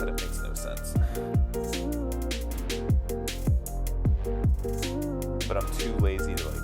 that it makes no sense. But I'm too lazy to like.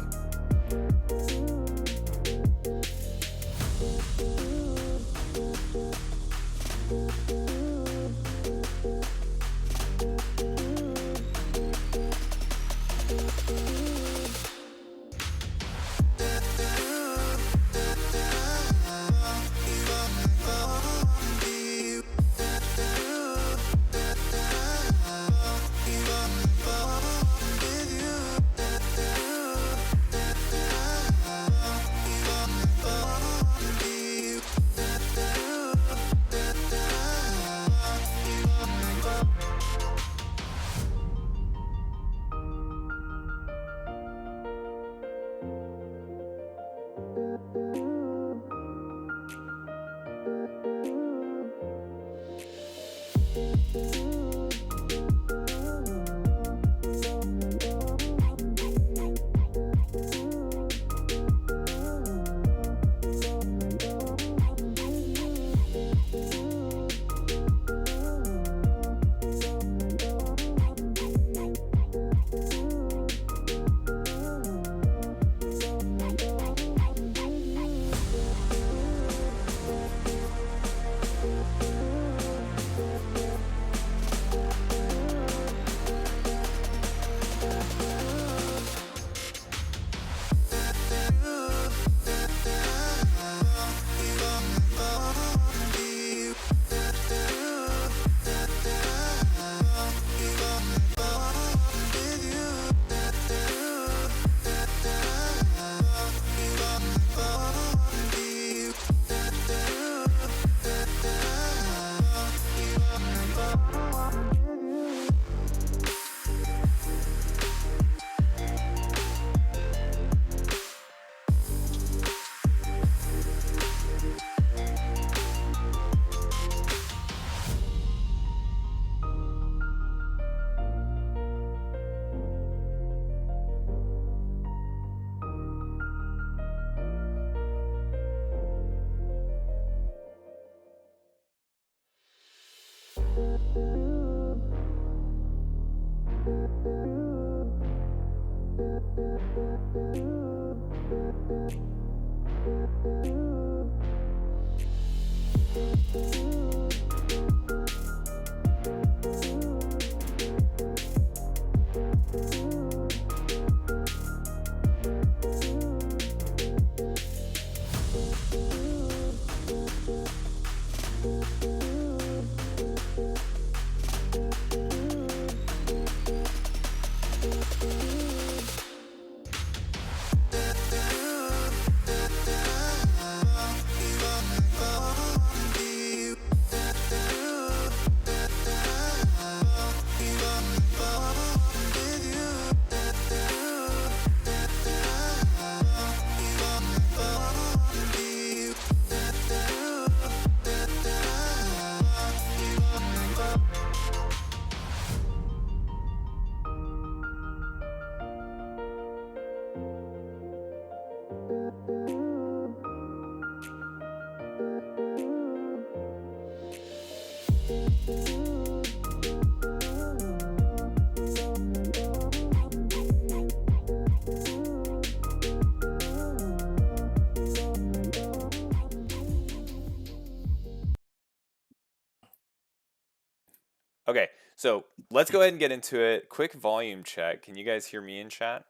Okay, so let's go ahead and get into it. Quick volume check. Can you guys hear me in chat?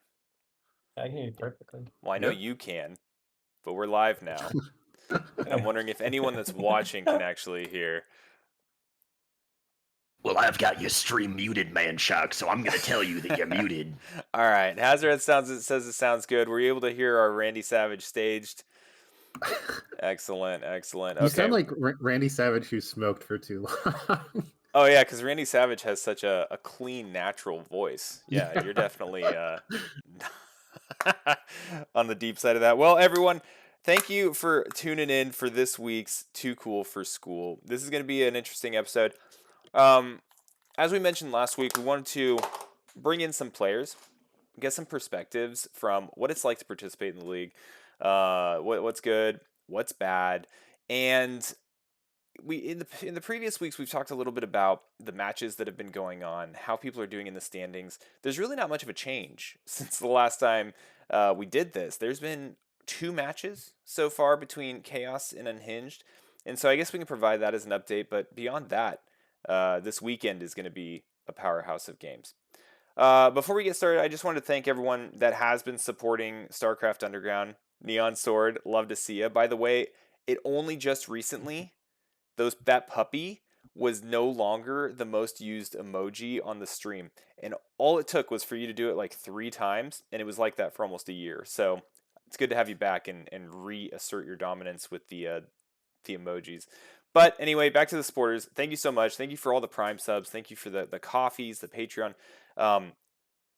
I can hear you perfectly. Well, I know Yep. you can, but we're live now. And I'm wondering if anyone that's watching can actually hear. Well, I've got your stream muted, man, Shark, so I'm gonna tell you that you're muted. All right, Hazard says it sounds good. Were you able to hear our Randy Savage staged? Excellent, excellent. You Okay. sound like Randy Savage who smoked for too long. Oh yeah, because Randy Savage has such a clean, natural voice. Yeah, Yeah. you're definitely on the deep side of that. Well, everyone, thank you for tuning in for this week's Too Cool for School. This is going to be an interesting episode. As we mentioned last week, we wanted to bring in some players, get some perspectives from what it's like to participate in the league, what's good, what's bad, and we in the previous weeks we've talked a little bit about the matches that have been going on, how people are doing in the standings. There's really not much of a change since the last time we did this. There's been 2 matches so far between Chaos and Unhinged, and so I guess we can provide that as an update. But beyond that, this weekend is going to be a powerhouse of games. Before we get started, I just wanted to thank everyone that has been supporting StarCraft Underground. Neon Sword, love to see you. By the way, it only just recently, that puppy was no longer the most used emoji on the stream. And all it took was for you to do it like 3 times, and it was like that for almost a year. So it's good to have you back and reassert your dominance with the emojis. But anyway, back to the supporters. Thank you so much. Thank you for all the Prime subs. Thank you for the coffees, the Patreon.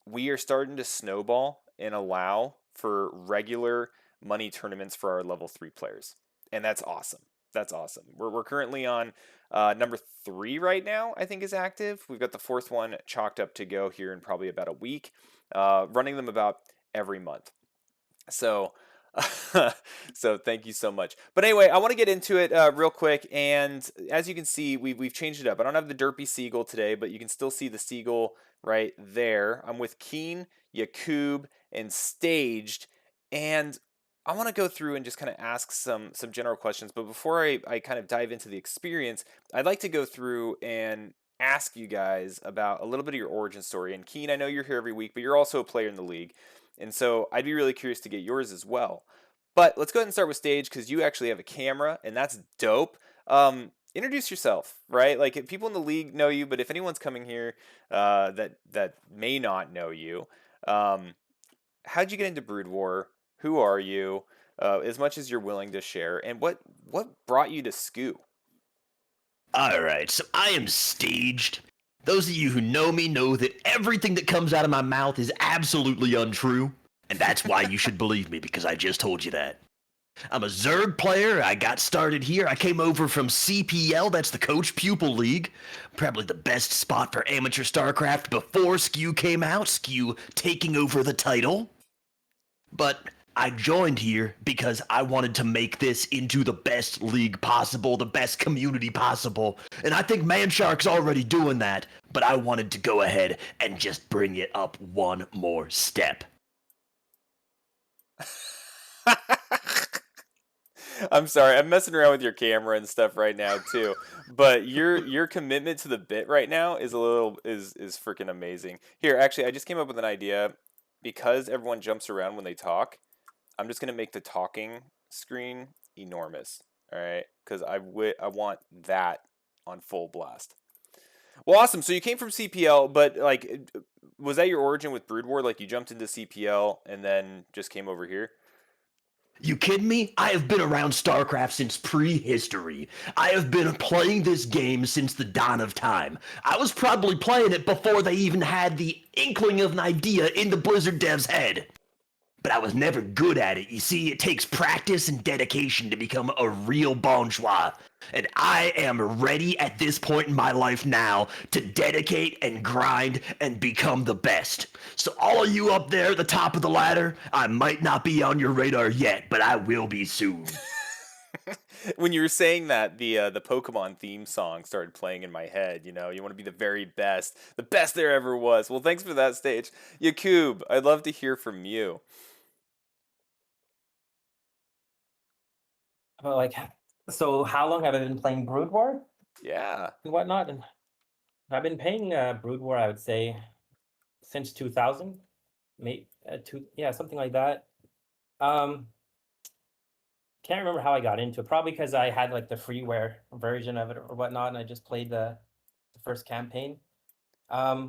We are starting to snowball and allow for regular money tournaments for our level 3 players. And that's awesome. That's awesome. We're currently on number 3 right now, I think is active. We've got the 4th one chalked up to go here in probably about a week, running them about every month. So so thank you so much. But anyway, I want to get into it real quick. And as you can see, we've changed it up. I don't have the derpy seagull today, but you can still see the seagull right there. I'm with Keen, Yakub, and Staged. And I want to go through and just kind of ask some general questions. But before I kind of dive into the experience, I'd like to go through and ask you guys about a little bit of your origin story. And Keen, I know you're here every week, but you're also a player in the league. And so I'd be really curious to get yours as well. But let's go ahead and start with Stage because you actually have a camera, and that's dope. Introduce yourself, right? Like, if people in the league know you, but if anyone's coming here that may not know you, how'd you get into Brood War? Who are you? As much as you're willing to share, and what brought you to SCOOL? Alright, so I am Staged. Those of you who know me know that everything that comes out of my mouth is absolutely untrue. And that's why you should believe me, because I just told you that. I'm a Zerg player. I got started here. I came over from CPL, that's the Coach Pupil League. Probably the best spot for amateur StarCraft before SCU came out, SCU taking over the title. But I joined here because I wanted to make this into the best league possible, the best community possible. And I think Manshark's already doing that, but I wanted to go ahead and just bring it up one more step. I'm sorry, I'm messing around with your camera and stuff right now too. But your commitment to the bit right now is freaking amazing. Here, actually, I just came up with an idea. Because everyone jumps around when they talk, I'm just gonna make the talking screen enormous. All right, because I want that on full blast. Well, awesome. So you came from CPL, but like, was that your origin with Brood War? Like, you jumped into CPL and then just came over here? You kidding me? I have been around StarCraft since prehistory. I have been playing this game since the dawn of time. I was probably playing it before they even had the inkling of an idea in the Blizzard dev's head. But I was never good at it. You see, it takes practice and dedication to become a real bourgeois. And I am ready at this point in my life now to dedicate and grind and become the best. So all of you up there at the top of the ladder, I might not be on your radar yet, but I will be soon. When you were saying that, the Pokemon theme song started playing in my head. You know, you want to be the very best, the best there ever was. Well, thanks for that, Stage. Yakub, I'd love to hear from you. Like, so how long have I been playing Brood War Yeah. and whatnot? And I've been playing Brood War, I would say, since 2000, maybe something like that. Can't remember how I got into it. Probably because I had like the freeware version of it or whatnot, and I just played the first campaign. I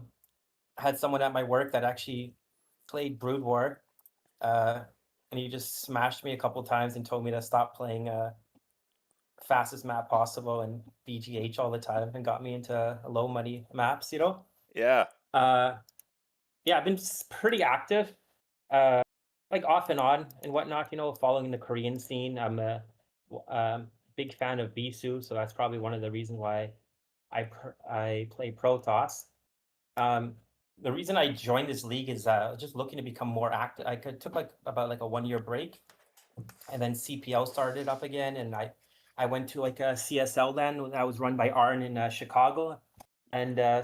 had someone at my work that actually played Brood War, and he just smashed me a couple times and told me to stop playing fastest map possible and BGH all the time, and got me into low money maps. Yeah. Yeah, I've been pretty active, like off and on and whatnot. Following the Korean scene. I'm a big fan of Bisu, so that's probably one of the reasons why I play Protoss. The reason I joined this league is just looking to become more active. I took about a 1-year break, and then CPL started up again, and I I went to like a CSL then that was run by Arn in Chicago, and I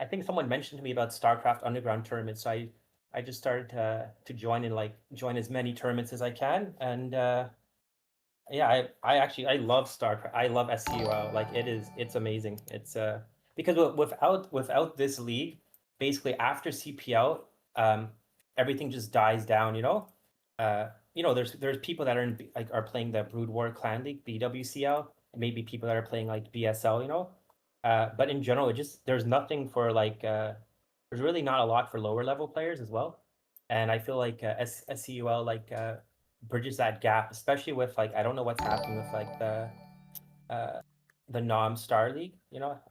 think someone mentioned to me about StarCraft Underground tournaments. So I just started to join as many tournaments as I can, and yeah, I actually I love StarCraft. I love SCUL. Like it's amazing. It's because without this league, basically after CPL, um, everything just dies down. There's people that are playing the Brood War Clan League BWCL, and maybe people that are playing like BSL. But in general, there's nothing for there's really not a lot for lower level players as well, and I feel like SCUL bridges that gap, especially with I don't know what's happening with uh the Nom Star League.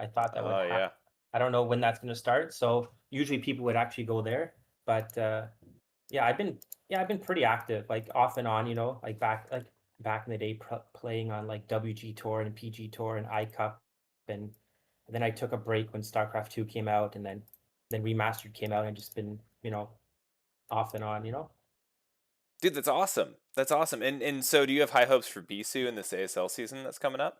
I thought that would Oh yeah. I don't know when that's going to start. So usually people would actually go there, but yeah, I've been pretty active, like off and on. Back in the day, playing on like WG Tour and PG Tour and iCup, and then I took a break when StarCraft 2 came out, and then Remastered came out, and just been off and on. Dude, that's awesome. That's awesome. And so do you have high hopes for Bisu in this ASL season that's coming up?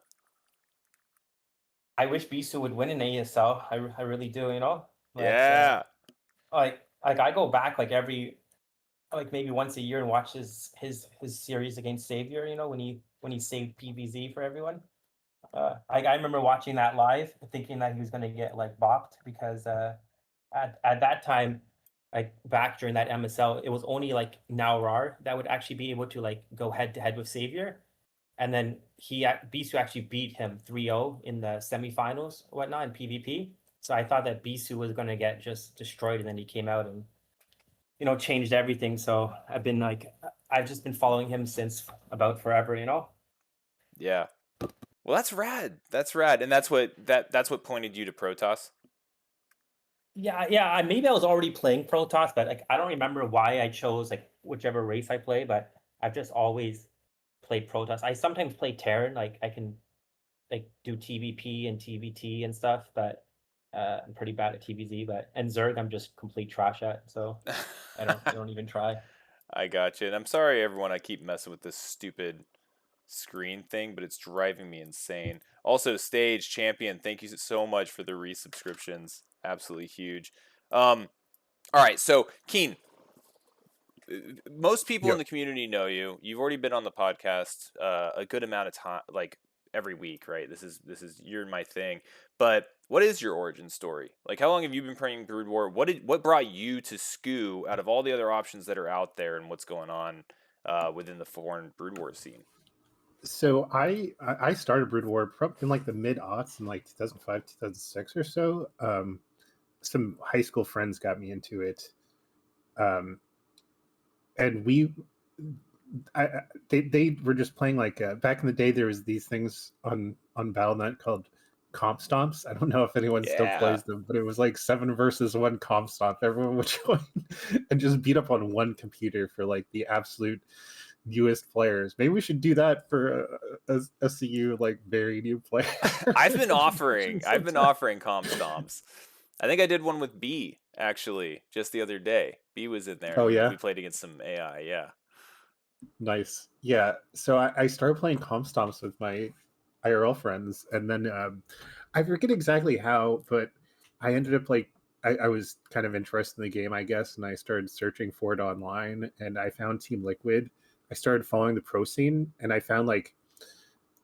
I wish Bisu would win in ASL. I really do, But Yeah. like I go back maybe once a year and watch his series against Savior, when he saved PVZ for everyone. I remember watching that live, thinking that he was gonna get like bopped because at that time, like back during that MSL, it was only like Naurar that would actually be able to like go head to head with Savior. And then Bisu actually beat him 3-0 in the semifinals or whatnot in PvP. So I thought that Bisu was gonna get just destroyed, and then he came out and changed everything. So I've just been following him since about forever. Yeah. Well, that's rad. That's rad. And that's what pointed you to Protoss. Yeah. Maybe I was already playing Protoss, but I don't remember why I chose like whichever race I play. But I've just always played Protoss. I sometimes play Terran. Like I can like do TVP and TVT and stuff, but I'm pretty bad at TVZ. And Zerg, I'm just complete trash at. So I don't even try. I got you. And I'm sorry, everyone, I keep messing with this stupid screen thing, but it's driving me insane. Also, Stage Champion, thank you so much for the resubscriptions. Absolutely huge. All right, so Keen, most people in Yep. the community know you. You've already been on the podcast a good amount of time, like every week, right? This is you're my thing. But what is your origin story? Like, how long have you been playing Brood War? What brought you to SCU out of all the other options that are out there, and what's going on within the foreign Brood War scene? So I started Brood War in like the mid aughts in like 2005, 2006 or so. Some high school friends got me into it, and they were just playing like back in the day. There was these things on Battle.net called comp stomps. I don't know if anyone still Yeah. plays them, but it was like 7 versus 1 comp stomp. Everyone would join and just beat up on one computer for like the absolute newest players. Maybe we should do that for a CU like very new player. I've been offering comp stomps. I think I did one with B actually just the other day. B was in there. Oh And yeah, we played against some AI. Yeah. nice. Yeah, so I started playing comp stomps with my IRL friends, and then I forget exactly how, but I ended up like I was kind of interested in the game, I guess, and I started searching for it online, and I found Team Liquid. I started following the pro scene, and I found like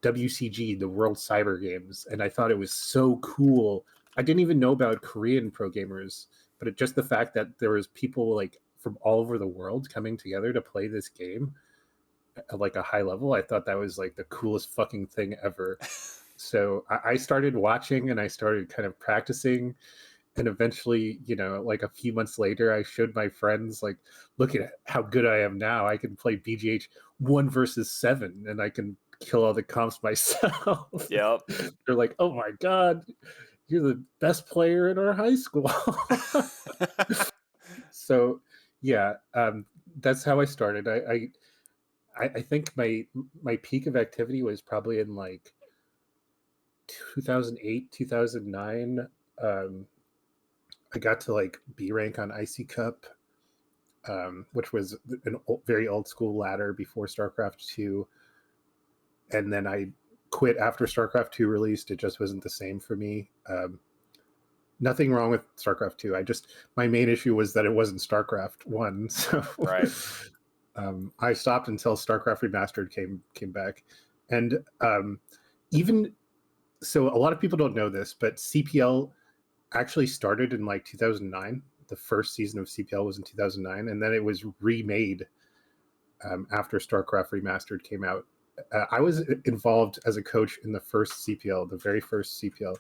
WCG, the World Cyber Games, and I thought it was so cool. I didn't even know about Korean pro gamers, but just the fact that there was people like from all over the world coming together to play this game at like a high level, I thought that was like the coolest fucking thing ever. So I started watching and I started kind of practicing, and eventually, like a few months later, I showed my friends like, look at how good I am now. I can play BGH 1 versus 7 and I can kill all the comps myself. Yep. They're like, oh my god, you're the best player in our high school. So yeah, that's how I started. I think my peak of activity was probably in like 2008, 2009. I got to like B rank on IC Cup, which was very old school ladder before StarCraft 2. And then I quit after StarCraft 2 released. It just wasn't the same for me. Nothing wrong with StarCraft 2. My main issue was that it wasn't StarCraft 1. So Right. I stopped until StarCraft Remastered came back. And even so, a lot of people don't know this, but CPL actually started in like 2009. The first season of CPL was in 2009, and then it was remade after StarCraft Remastered came out. I was involved as a coach in the first CPL, the very first CPL.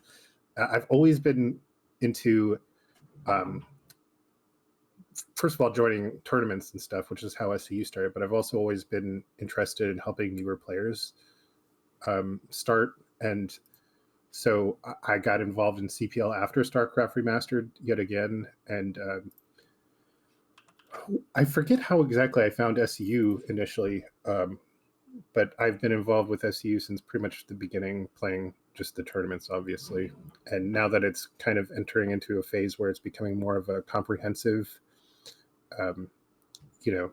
I've always been into, first of all, joining tournaments and stuff, which is how SCU started, but I've also always been interested in helping newer players start. And so I got involved in CPL after StarCraft Remastered yet again. And I forget how exactly I found SCU initially, but I've been involved with SCU since pretty much the beginning, playing just the tournaments, obviously. And now that it's kind of entering into a phase where it's becoming more of a comprehensive,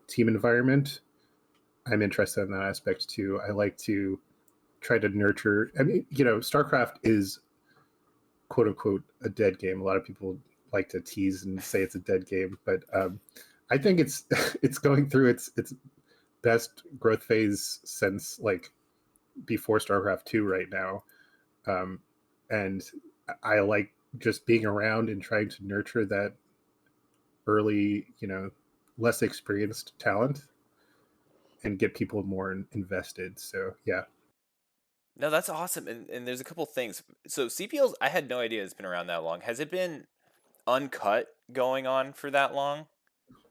team environment, I'm interested in that aspect too. I like to try to nurture. I mean, StarCraft is quote unquote a dead game. A lot of people like to tease and say it's a dead game, but I think it's it's going through its best growth phase since like before StarCraft 2 right now. And I like just being around and trying to nurture that early, less experienced talent and get people more invested. So yeah. No, that's awesome. And there's a couple things. So CPL's, I had no idea it's been around that long. Has it been uncut going on for that long?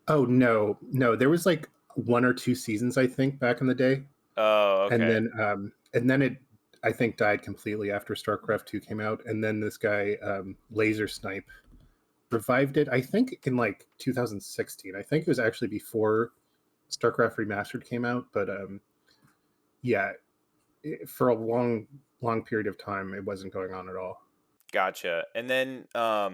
Oh no, there was like 1 or 2 seasons I think back in the day, Oh, and okay. then it I think died completely after StarCraft 2 came out, and then this guy Laser Snipe revived it. I think in like 2016. I think it was actually before StarCraft Remastered came out, but yeah, for a long period of time it wasn't going on at all. Gotcha. And then I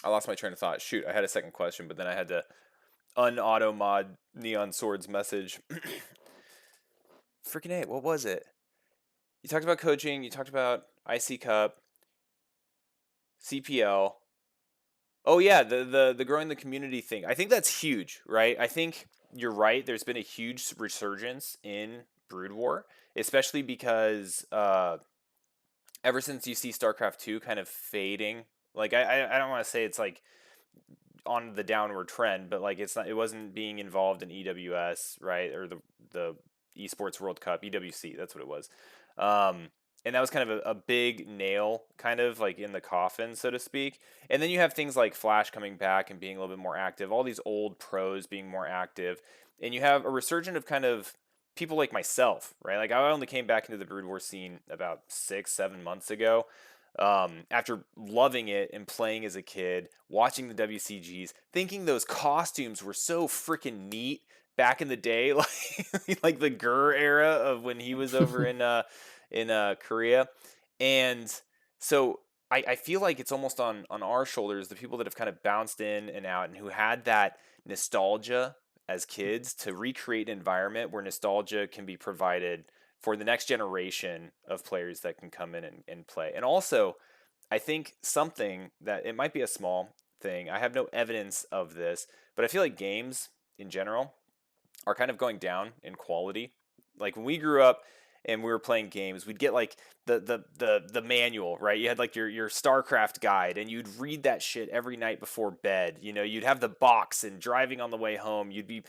lost my train of thought. Shoot, I had a second question, but then I had to un-auto mod Neon Sword's message. Freaking A, what was it? You talked about coaching, you talked about IC Cup, CPL. Oh yeah, the growing the community thing. I think that's huge, right? I think you're right. There's been a huge resurgence in Brood War, especially because ever since you see StarCraft 2 kind of fading, like I don't want to say it's like on the downward trend, but like it wasn't being involved in EWS, right? Or the Esports World Cup, EWC, that's what it was. And that was kind of a big nail kind of like in the coffin, so to speak. And then you have things like Flash coming back and being a little bit more active, all these old pros being more active, and you have a resurgence of kind of people like myself, right? Like I only came back into the Brood War scene about 6-7 months ago, after loving it and playing as a kid, watching the WCGs, thinking those costumes were so freaking neat back in the day, like the Gur era of when he was over in Korea. And so I feel like it's almost on our shoulders, the people that have kind of bounced in and out and who had that nostalgia as kids, to recreate an environment where nostalgia can be provided for the next generation of players that can come in and play. And also, I think something that it might be a small thing, I have no evidence of this, but I feel like games in general are kind of going down in quality. Like when we grew up and we were playing games, we'd get like the manual, right? You had like your StarCraft guide, and you'd read that shit every night before bed. You'd have the box, and driving on the way home, you'd be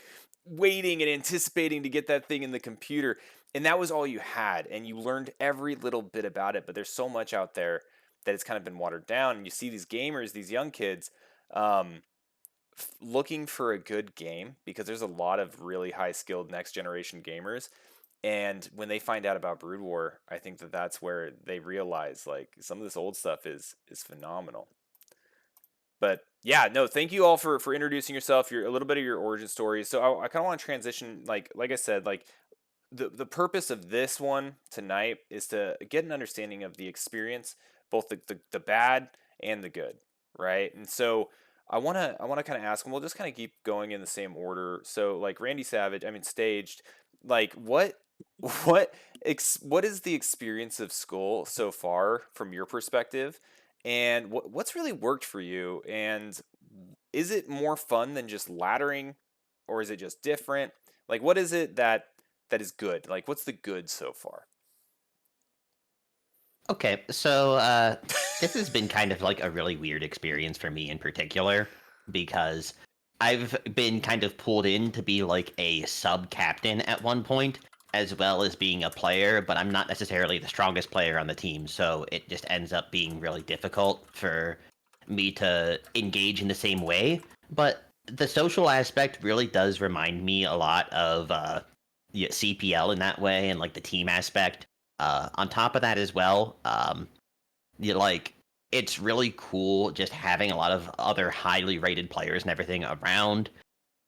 waiting and anticipating to get that thing in the computer, and that was all you had, and you learned every little bit about it. But there's so much out there that it's kind of been watered down, and you see these gamers, these young kids, looking for a good game, because there's a lot of really high skilled next generation gamers, and when they find out about Brood War, I think that's where they realize like some of this old stuff is phenomenal. But yeah, no, thank you all for introducing yourself, a little bit of your origin story. So I kind of want to transition, like I said, like the purpose of this one tonight is to get an understanding of the experience, both the bad and the good, right? And so I want to kind of ask, and we'll just kind of keep going in the same order. So like Randy Savage, I mean Staged, like what what what is the experience of school so far from your perspective, and what's really worked for you? And is it more fun than just laddering, or is it just different? Like, what is it that is good? Like, what's the good so far? Okay, so this has been kind of like a really weird experience for me in particular because I've been kind of pulled in to be like a sub captain at one point, as well as being a player, but I'm not necessarily the strongest player on the team, so it just ends up being really difficult for me to engage in the same way. But the social aspect really does remind me a lot of yeah, CPL in that way, and like the team aspect. On top of that as well, you like it's really cool just having a lot of other highly rated players and everything around.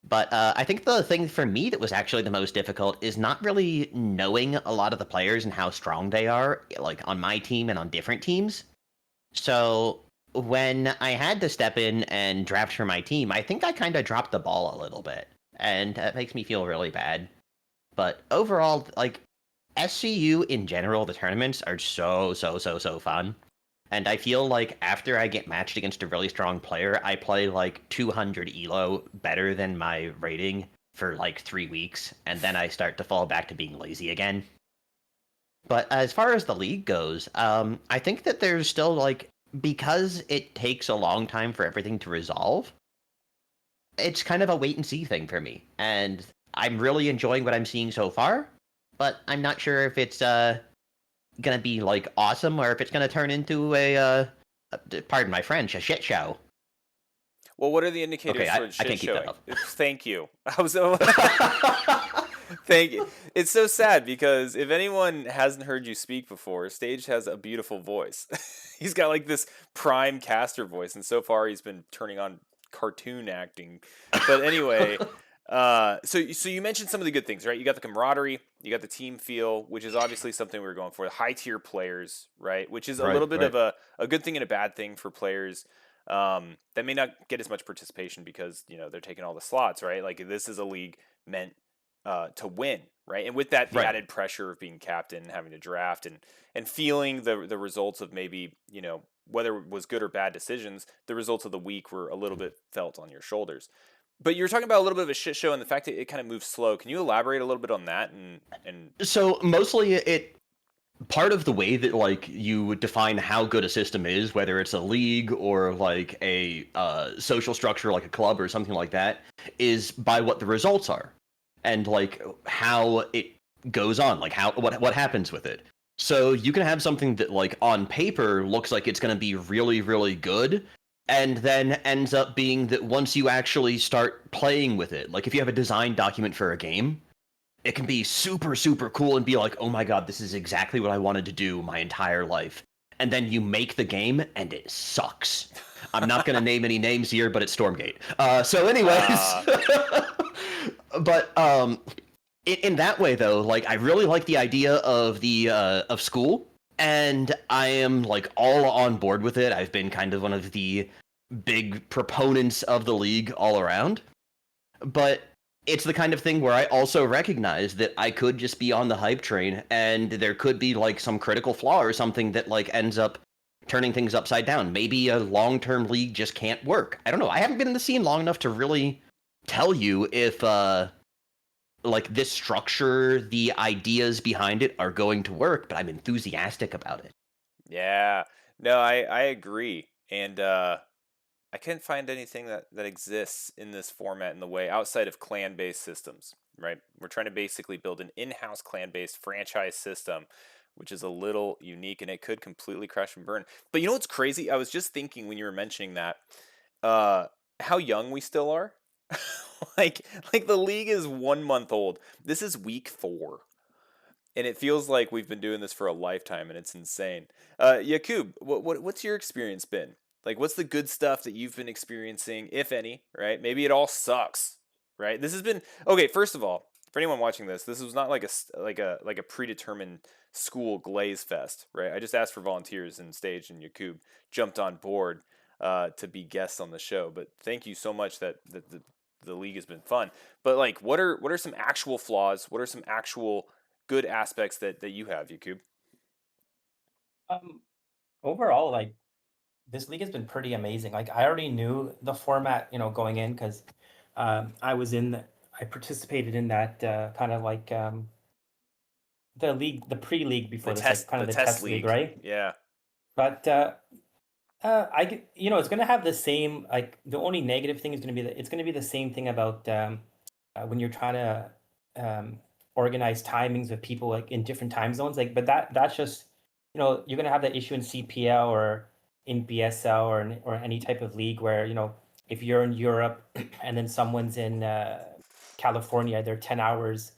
But I think the thing for me that was actually the most difficult is not really knowing a lot of the players and how strong they are, like on my team and on different teams. So when I had to step in and draft for my team, I think I kind of dropped the ball a little bit, and that makes me feel really bad. But overall, like SCU in general, the tournaments are so fun. And I feel like after I get matched against a really strong player, I play like 200 elo better than my rating for like 3 weeks, and then I start to fall back to being lazy again. But as far as the league goes, I think that there's still like, because it takes a long time for everything to resolve, it's kind of a wait and see thing for me. And I'm really enjoying what I'm seeing so far, but I'm not sure if it's gonna be like awesome or if it's gonna turn into pardon my French, a shit show. Well, what are the Okay, indicators I, towards I shit can't keep that showing? up. Thank you. I was thank you. It's so sad because if anyone hasn't heard you speak before, Stage has a beautiful voice. He's got like this prime caster voice, and so far he's been turning on cartoon acting. But anyway, so you mentioned some of the good things, right? You got the camaraderie, you got the team feel, which is obviously something we were going for. The high tier players, right? Which is a Right, little bit right. of a good thing and a bad thing for players that may not get as much participation because they're taking all the slots, right? Like this is a league meant to win, right? And with that, the Right. added pressure of being captain, and having to draft, and feeling the results of maybe whether it was good or bad decisions, the results of the week were a little bit felt on your shoulders. But you were talking about a little bit of a shit show and the fact that it kind of moves slow. Can you elaborate a little bit on that? And So mostly it part of the way that like you would define how good a system is, whether it's a league or like a social structure like a club or something like that, is by what the results are and like how it goes on, like how what happens with it. So you can have something that like on paper looks like it's going to be really good, and then ends up being that once you actually start playing with it, like if you have a design document for a game, it can be super cool and be like, oh my god, this is exactly what I wanted to do my entire life. And then you make the game and it sucks. I'm not going to name any names here, but it's Stormgate. So, anyways, uh, but in that way though, like I really like the idea of the of school, and I am like all on board with it. I've been kind of one of the big proponents of the league all around, but it's the kind of thing where I also recognize that I could just be on the hype train and there could be like some critical flaw or something that like ends up turning things upside down. Maybe a long-term league just can't work. I don't know. I haven't been in the scene long enough to really tell you if like this structure, the ideas behind it are going to work, but I'm enthusiastic about it. yeah, no, I agree, and I can't find anything that exists in this format in the way outside of clan-based systems, right? We're trying to basically build an in-house clan-based franchise system, which is a little unique, and it could completely crash and burn. But you know what's crazy? I was just thinking when you were mentioning that, uh, how young we still are. like like the league is 1 month old. This is week 4. And it feels like we've been doing this for a lifetime, and it's insane. Yakub, what's your experience been? Like, what's the good stuff that you've been experiencing, if any? Right? Maybe it all sucks. Right? This has been okay. First of all, for anyone watching this, this was not like like a predetermined school glaze fest. Right? I just asked for volunteers and Stage, and Yakub jumped on board to be guests on the show. But thank you so much that the league has been fun. But like, what are some actual flaws? What are some actual good aspects that you have, Yakub? Overall, like this league has been pretty amazing. Like I already knew the format, going in because I participated in that kind of like the league, the pre-league before this, like kind of the test league, right? Yeah. But I get, it's going to have the same, like the only negative thing is going to be that it's going to be the same thing about when you're trying to organize timings with people like in different time zones. Like, but that's just, you're going to have that issue in CPL or in BSL or any type of league where, if you're in Europe and then someone's in California, they're 10 hours,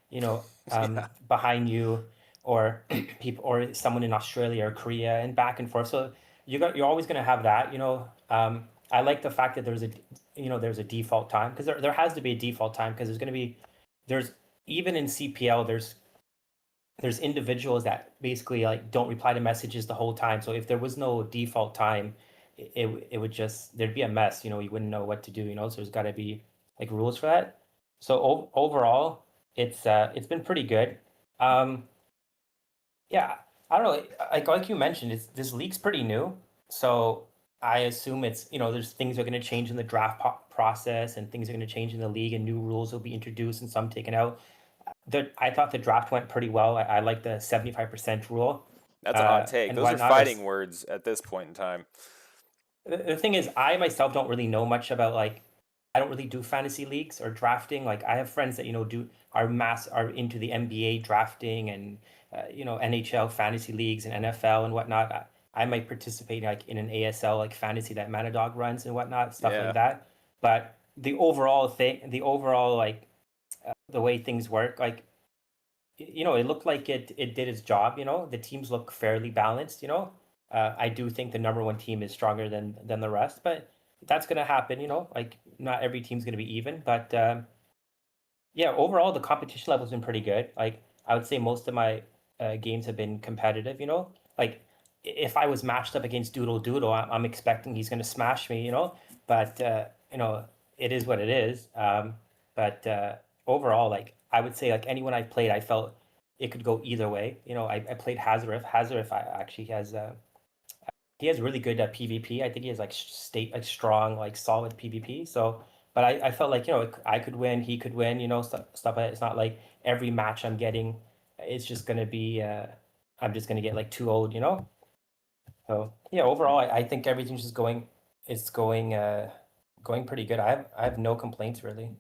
Yeah. behind you, or people, or someone in Australia or Korea, and back and forth. So you're always going to have that. I like the fact that there's a default time, because there has to be a default time, because there's even in CPL there's individuals that basically like don't reply to messages the whole time. So if there was no default time, it would just, there'd be a mess. You wouldn't know what to do. So there's got to be like rules for that. So overall, it's been pretty good. Yeah, I don't know. Like you mentioned, this league's pretty new, so I assume it's, there's things are going to change in the draft process, and things are going to change in the league, and new rules will be introduced and some taken out. I thought the draft went pretty well. I like the 75% rule. That's a hot take. And Those are whatnot. fighting words at this point in time. The thing is, I myself don't really know much about, like, I don't really do fantasy leagues or drafting. Like, I have friends that are into the NBA drafting and NHL fantasy leagues and NFL and whatnot. I might participate like in an ASL like fantasy that Manadog runs and whatnot, stuff Yeah. like that. But the overall like the way things work, like it looked like it did its job. The teams look fairly balanced. I do think the number one team is stronger than the rest, but that's going to happen. Like not every team's going to be even, but yeah, overall the competition level's been pretty good. Like I would say most of my games have been competitive. Like if I was matched up against Doodle Doodle, I'm expecting he's going to smash me. But it is what it is. But overall, like I would say, like anyone I played, I felt it could go either way. I played Hazarif. Hazarif actually has he has really good PvP. I think he has like strong, like solid PvP. So, but I felt like I could win, he could win. Stuff. It's not like every match I'm getting, it's just gonna be I'm just gonna get like too old. So yeah, overall, I think everything's just going. It's going pretty good. I have no complaints really.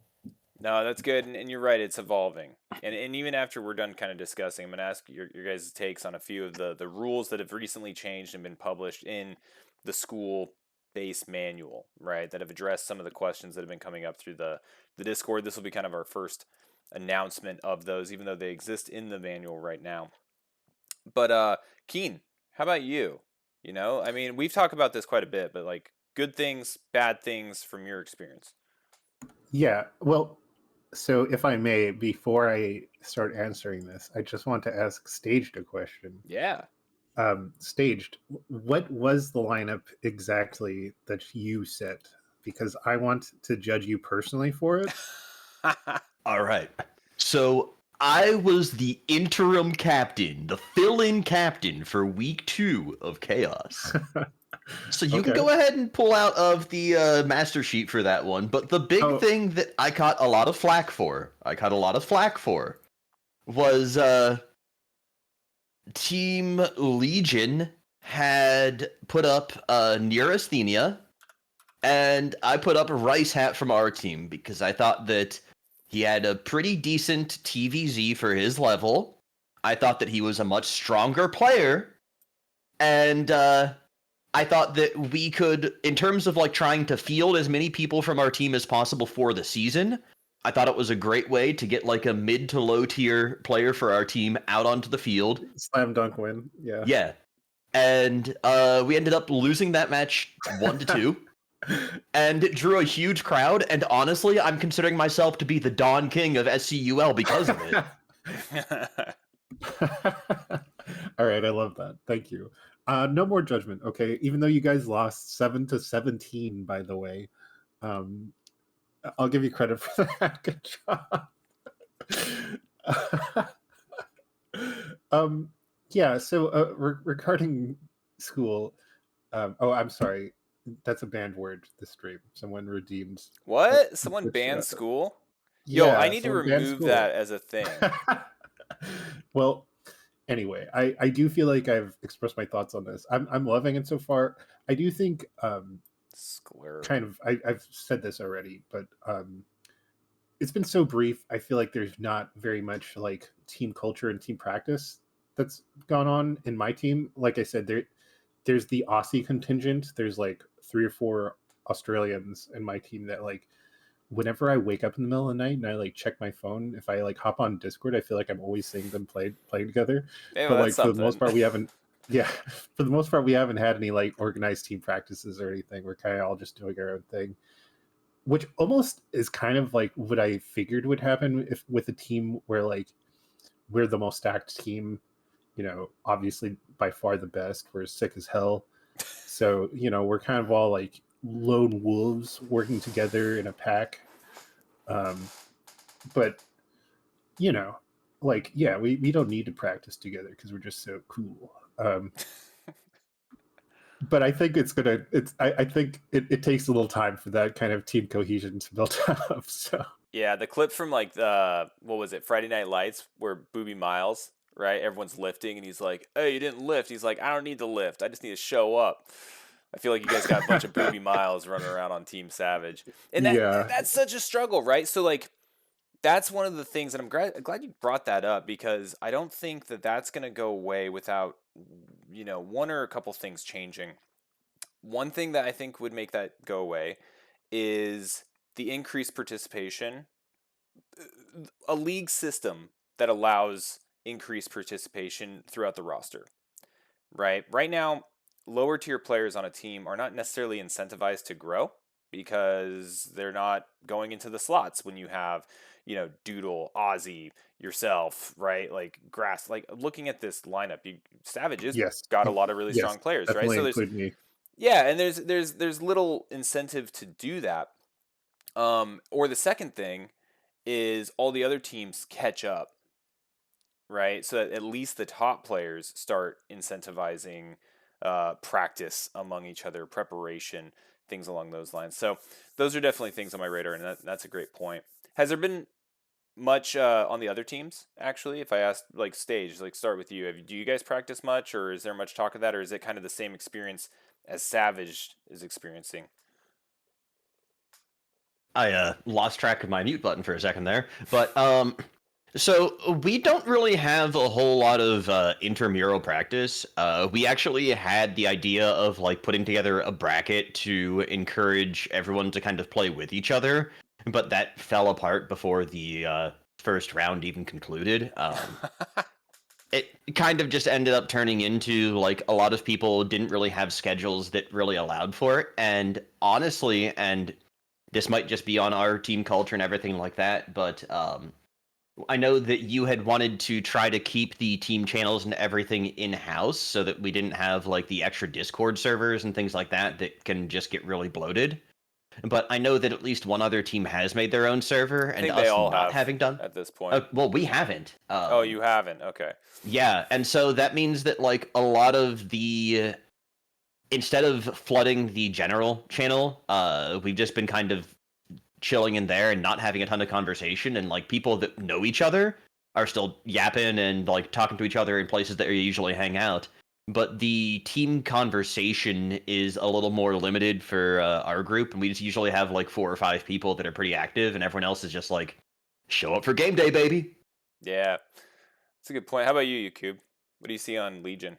No, that's good, and you're right. It's evolving, and even after we're done kind of discussing, I'm going to ask your guys' takes on a few of the rules that have recently changed and been published in the school base manual, right? That have addressed some of the questions that have been coming up through the Discord. This will be kind of our first announcement of those, even though they exist in the manual right now. But Keen, how about you? I mean, we've talked about this quite a bit, but like good things, bad things from your experience. Yeah, well, so if I may, before I start answering this, I just want to ask Staged a question. Yeah. Staged, what was the lineup exactly that you set? Because I want to judge you personally for it. All right. So I was the interim captain, the fill-in captain for week 2 of Chaos. So you can go ahead and pull out of the master sheet for that one. But the big thing that I caught a lot of flack for, was Team Legion had put up Neurasthenia, and I put up a Rice Hat from our team because I thought that he had a pretty decent TVZ for his level. I thought that he was a much stronger player, and I thought that we could, in terms of like trying to field as many people from our team as possible for the season, I thought it was a great way to get like a mid to low tier player for our team out onto the field. Slam dunk win, yeah. Yeah. And we ended up losing that match 1-2. And it drew a huge crowd, and honestly, I'm considering myself to be the Don King of SCUL because of it. All right, I love that. Thank you. No more judgment, okay? Even though you guys lost 7-17, by the way, I'll give you credit for that. Good job. Yeah. So regarding school, oh, I'm sorry. That's a banned word. The stream. Someone redeemed. What? Someone Which, banned school? Yo, I yeah, need to someone banned remove school. that as a thing. Well, anyway, I do feel like I've expressed my thoughts on this. I'm loving it so far. I do think Sklur. kind of I've said this already, but it's been so brief. I feel like there's not very much like team culture and team practice that's gone on in my team. Like I said, there's the Aussie contingent. There's like 3 or 4 Australians in my team that like whenever I wake up in the middle of the night and I like check my phone, if I like hop on Discord, I feel like I'm always seeing them playing together. Hey, But well, like that's for the most something. part, we haven't. Yeah, for the most part, we haven't had any like organized team practices or anything. We're kind of all just doing our own thing, which almost is kind of like what I figured would happen if with a team where like we're the most stacked team. You know, obviously by far the best. We're sick as hell. So, you know, we're kind of all like lone wolves working together in a pack. Um, but, you know, like, yeah, we don't need to practice together because we're just so cool. But I think I think it takes a little time for that kind of team cohesion to build up. So, Yeah, the clip from like what was it, Friday Night Lights, where Booby Miles, right? Everyone's lifting and he's like, "Hey, you didn't lift." He's like, "I don't need to lift. I just need to show up." I feel like you guys got a bunch of Booby Miles running around on Team Savage, and yeah, that's such a struggle, right? So like, that's one of the things, and I'm glad you brought that up because I don't think that that's going to go away without one or a couple things changing. One thing that I think would make that go away is the increased participation, a league system that allows increased participation throughout the roster, right? Right now, lower tier players on a team are not necessarily incentivized to grow because they're not going into the slots when you have, Doodle, Ozzy, yourself, right? Like Grass, like looking at this lineup, Savage has yes, got a lot of really yes, strong players, right? definitely So there's include me. yeah, and there's little incentive to do that. Or the second thing is all the other teams catch up, right? So that at least the top players start incentivizing practice among each other, preparation, things along those lines. So those are definitely things on my radar, and that's a great point. Has there been much on the other teams, actually? If I asked, like, Stage, like, start with you. Do you guys practice much, or is there much talk of that, or is it kind of the same experience as Savage is experiencing? I lost track of my mute button for a second there, but so we don't really have a whole lot of intramural practice. We actually had the idea of like putting together a bracket to encourage everyone to kind of play with each other, but that fell apart before the first round even concluded. It kind of just ended up turning into like a lot of people didn't really have schedules that really allowed for it, and honestly, and this might just be on our team culture and everything like that, but I know that you had wanted to try to keep the team channels and everything in-house so that we didn't have like the extra Discord servers and things like that that can just get really bloated. But I know that at least one other team has made their own server, I and think they us all not have having done. at this point. Well, we haven't. Oh, you haven't? Okay. Yeah, and so that means that like a lot of the instead of flooding the general channel, we've just been kind of chilling in there and not having a ton of conversation, and like people that know each other are still yapping and like talking to each other in places that we usually hang out, but the team conversation is a little more limited for our group, and we just usually have like 4 or 5 people that are pretty active and everyone else is just like show up for game day, baby. Yeah. That's a good point. How about you, Cube? What do you see on Legion?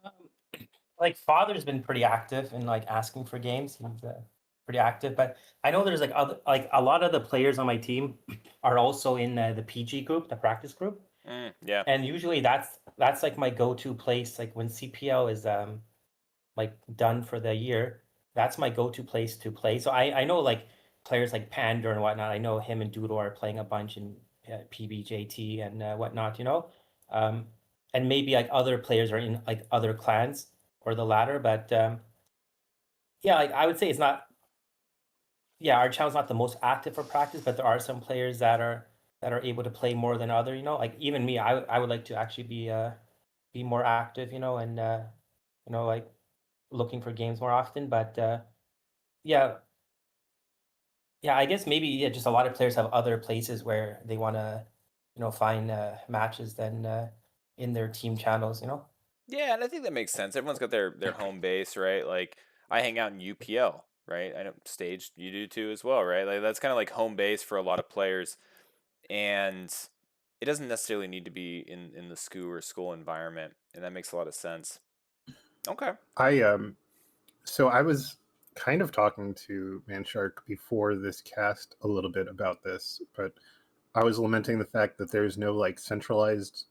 Um, like Father's been pretty active in like asking for games. He's pretty active, but I know there's like other like a lot of the players on my team are also in the PG group, the practice group, Yeah. and usually that's like my go-to place. Like when CPL is like done for the year, that's my go-to place to play. So I know like players like Pander and whatnot. I know him and Doodle are playing a bunch in PBJT and whatnot. Um, and maybe like other players are in like other clans or the latter. But yeah, like I would say it's not. Yeah, our channel's not the most active for practice, but there are some players that are that are able to play more than other. Like even me, I would like to actually be more active, and like looking for games more often. But yeah, yeah, I guess maybe yeah, just a lot of players have other places where they want to, find matches than in their team channels. Yeah, and I think that makes sense. Everyone's got their home base, right? Like I hang out in UPL, right? I know Stage, you do too as well, right? Like that's kind of like home base for a lot of players, and it doesn't necessarily need to be in the school environment, and that makes a lot of sense. Okay. I so I was kind of talking to Manshark before this cast a little bit about this, but I was lamenting the fact that there's no like centralized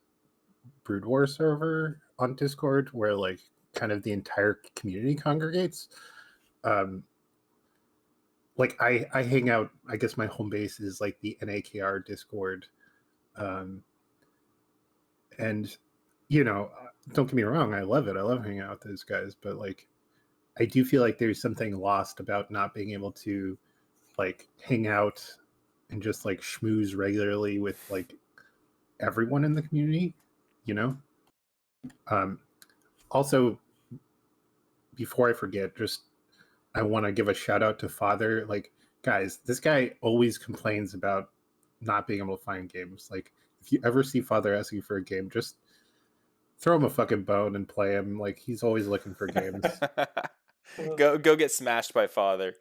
Brood War server on Discord where like kind of the entire community congregates. Um, like I hang out. I guess my home base is like the NAKR Discord, um, and don't get me wrong, I love it. I love hanging out with those guys, but like I do feel like there's something lost about not being able to like hang out and just like schmooze regularly with like everyone in the community, you know. Um, Also, before I forget, just I want to give a shout out to Father. Like, guys, this guy always complains about not being able to find games. Like, if you ever see Father asking for a game, just throw him a fucking bone and play him. Like, he's always looking for games. Go get smashed by Father.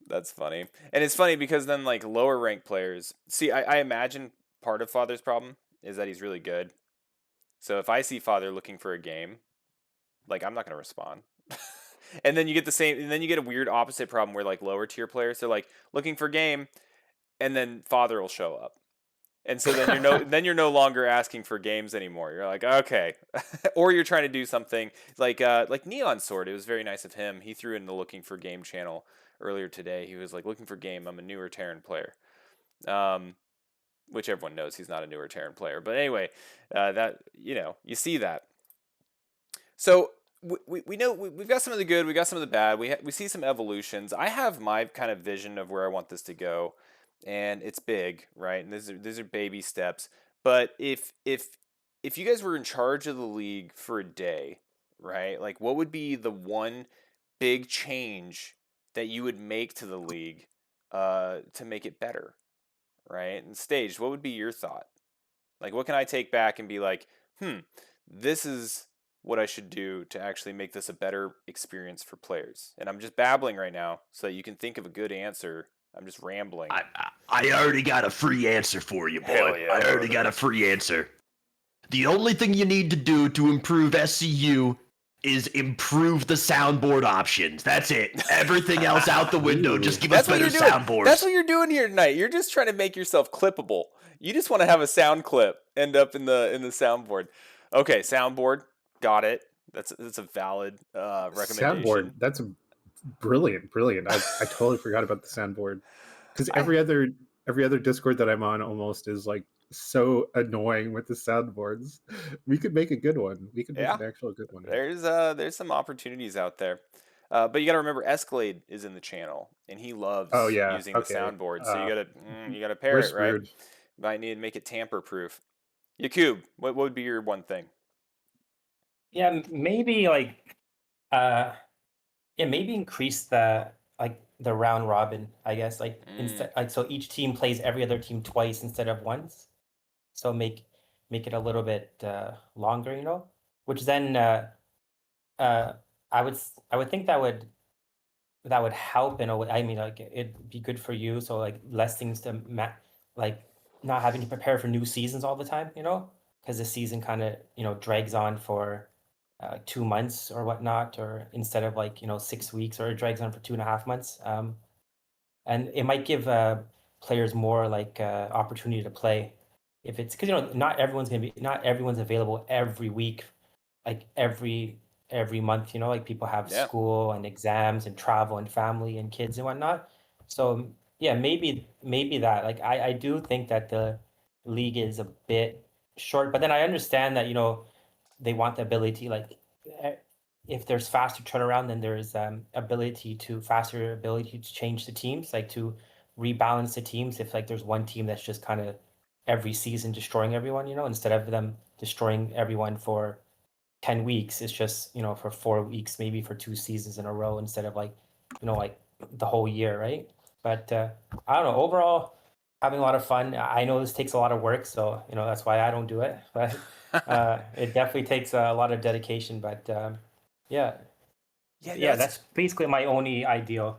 That's funny. And it's funny because then like lower ranked players see I imagine part of Father's problem is that he's really good. So if I see Father looking for a game, like I'm not gonna respond. And then you get the same and then you get a weird opposite problem where like lower tier players, they're like looking for game and then Father will show up. And so then you're no longer asking for games anymore. You're like, okay. Or you're trying to do something like Neon Sword. It was very nice of him. He threw in the looking for game channel earlier today. He was like, looking for game. I'm a newer Terran player. Which everyone knows he's not a newer Terran player. But anyway, that you see that. So we know we've got some of the good, we got some of the bad. We see some evolutions. I have my kind of vision of where I want this to go, and it's big, right? And these are baby steps. But if you guys were in charge of the league for a day, right? Like, what would be the one big change that you would make to the league to make it better, right? And Stage, what would be your thought? Like, what can I take back and be like, this is what I should do to actually make this a better experience for players? And I'm just babbling right now so that you can think of a good answer. I'm just rambling. I already got a free answer for you, boy. Hell yeah, I already got a free answer. The only thing you need to do to improve SCU is improve the soundboard options. That's it. Everything else out the window. Just give us better soundboards. That's what you're doing here tonight. You're just trying to make yourself clippable. You just want to have a sound clip end up in the soundboard. Okay, soundboard. Got it. That's a valid recommendation. Soundboard. That's brilliant. I totally forgot about the soundboard because every other Discord that I'm on almost is like so annoying with the soundboards. We could make a good one. We could make an actual good one. There's some opportunities out there. But you got to remember, Escalade is in the channel, and he loves using the soundboard. So you gotta pair it, right? Might need to make it tamper proof. Yakub, what would be your one thing? Yeah, maybe like maybe increase the round robin, I guess. Like instead, like, so each team plays every other team twice instead of once. So make it a little bit longer, which then I would think that would help in a way. I mean, like it'd be good for you. So like less things to like not having to prepare for new seasons all the time, because the season kind of drags on for 2 months or whatnot, or instead of 6 weeks, or it drags on for 2.5 months. And it might give players more opportunity to play if it's because not everyone's available every week, like every month. Like people have school and exams and travel and family and kids and whatnot. So yeah, maybe that, like, I do think that the league is a bit short, but then I understand that they want the ability, like if there's faster turnaround, then there's faster ability to change the teams, like to rebalance the teams if like there's one team that's just kind of every season destroying everyone, instead of them destroying everyone for 10 weeks, it's just, for 4 weeks, maybe for 2 seasons in a row instead of like, like the whole year, right? But I don't know. Overall, having a lot of fun. I know this takes a lot of work, so that's why I don't do it. But it definitely takes a lot of dedication. But yeah, Yeah, that's basically my only ideal.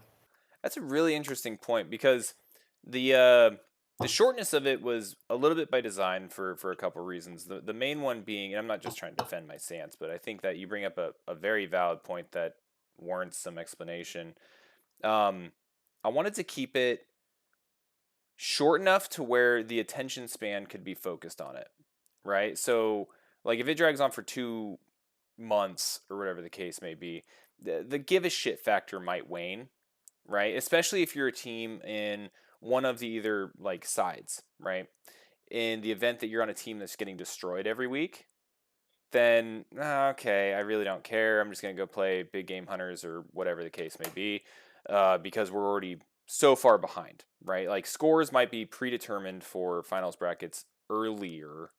that's a really interesting point because the shortness of it was a little bit by design for a couple of reasons. The main one being, and I'm not just trying to defend my stance, but I think that you bring up a very valid point that warrants some explanation. I wanted to keep it short enough to where the attention span could be focused on it, right? So, like, if it drags on for 2 months or whatever the case may be, the give a shit factor might wane, right? Especially if you're a team in one of the either like sides, right? In the event that you're on a team that's getting destroyed every week, then okay, I really don't care. I'm just gonna go play big game hunters or whatever the case may be, because we're already so far behind, right? Like scores might be predetermined for finals brackets earlier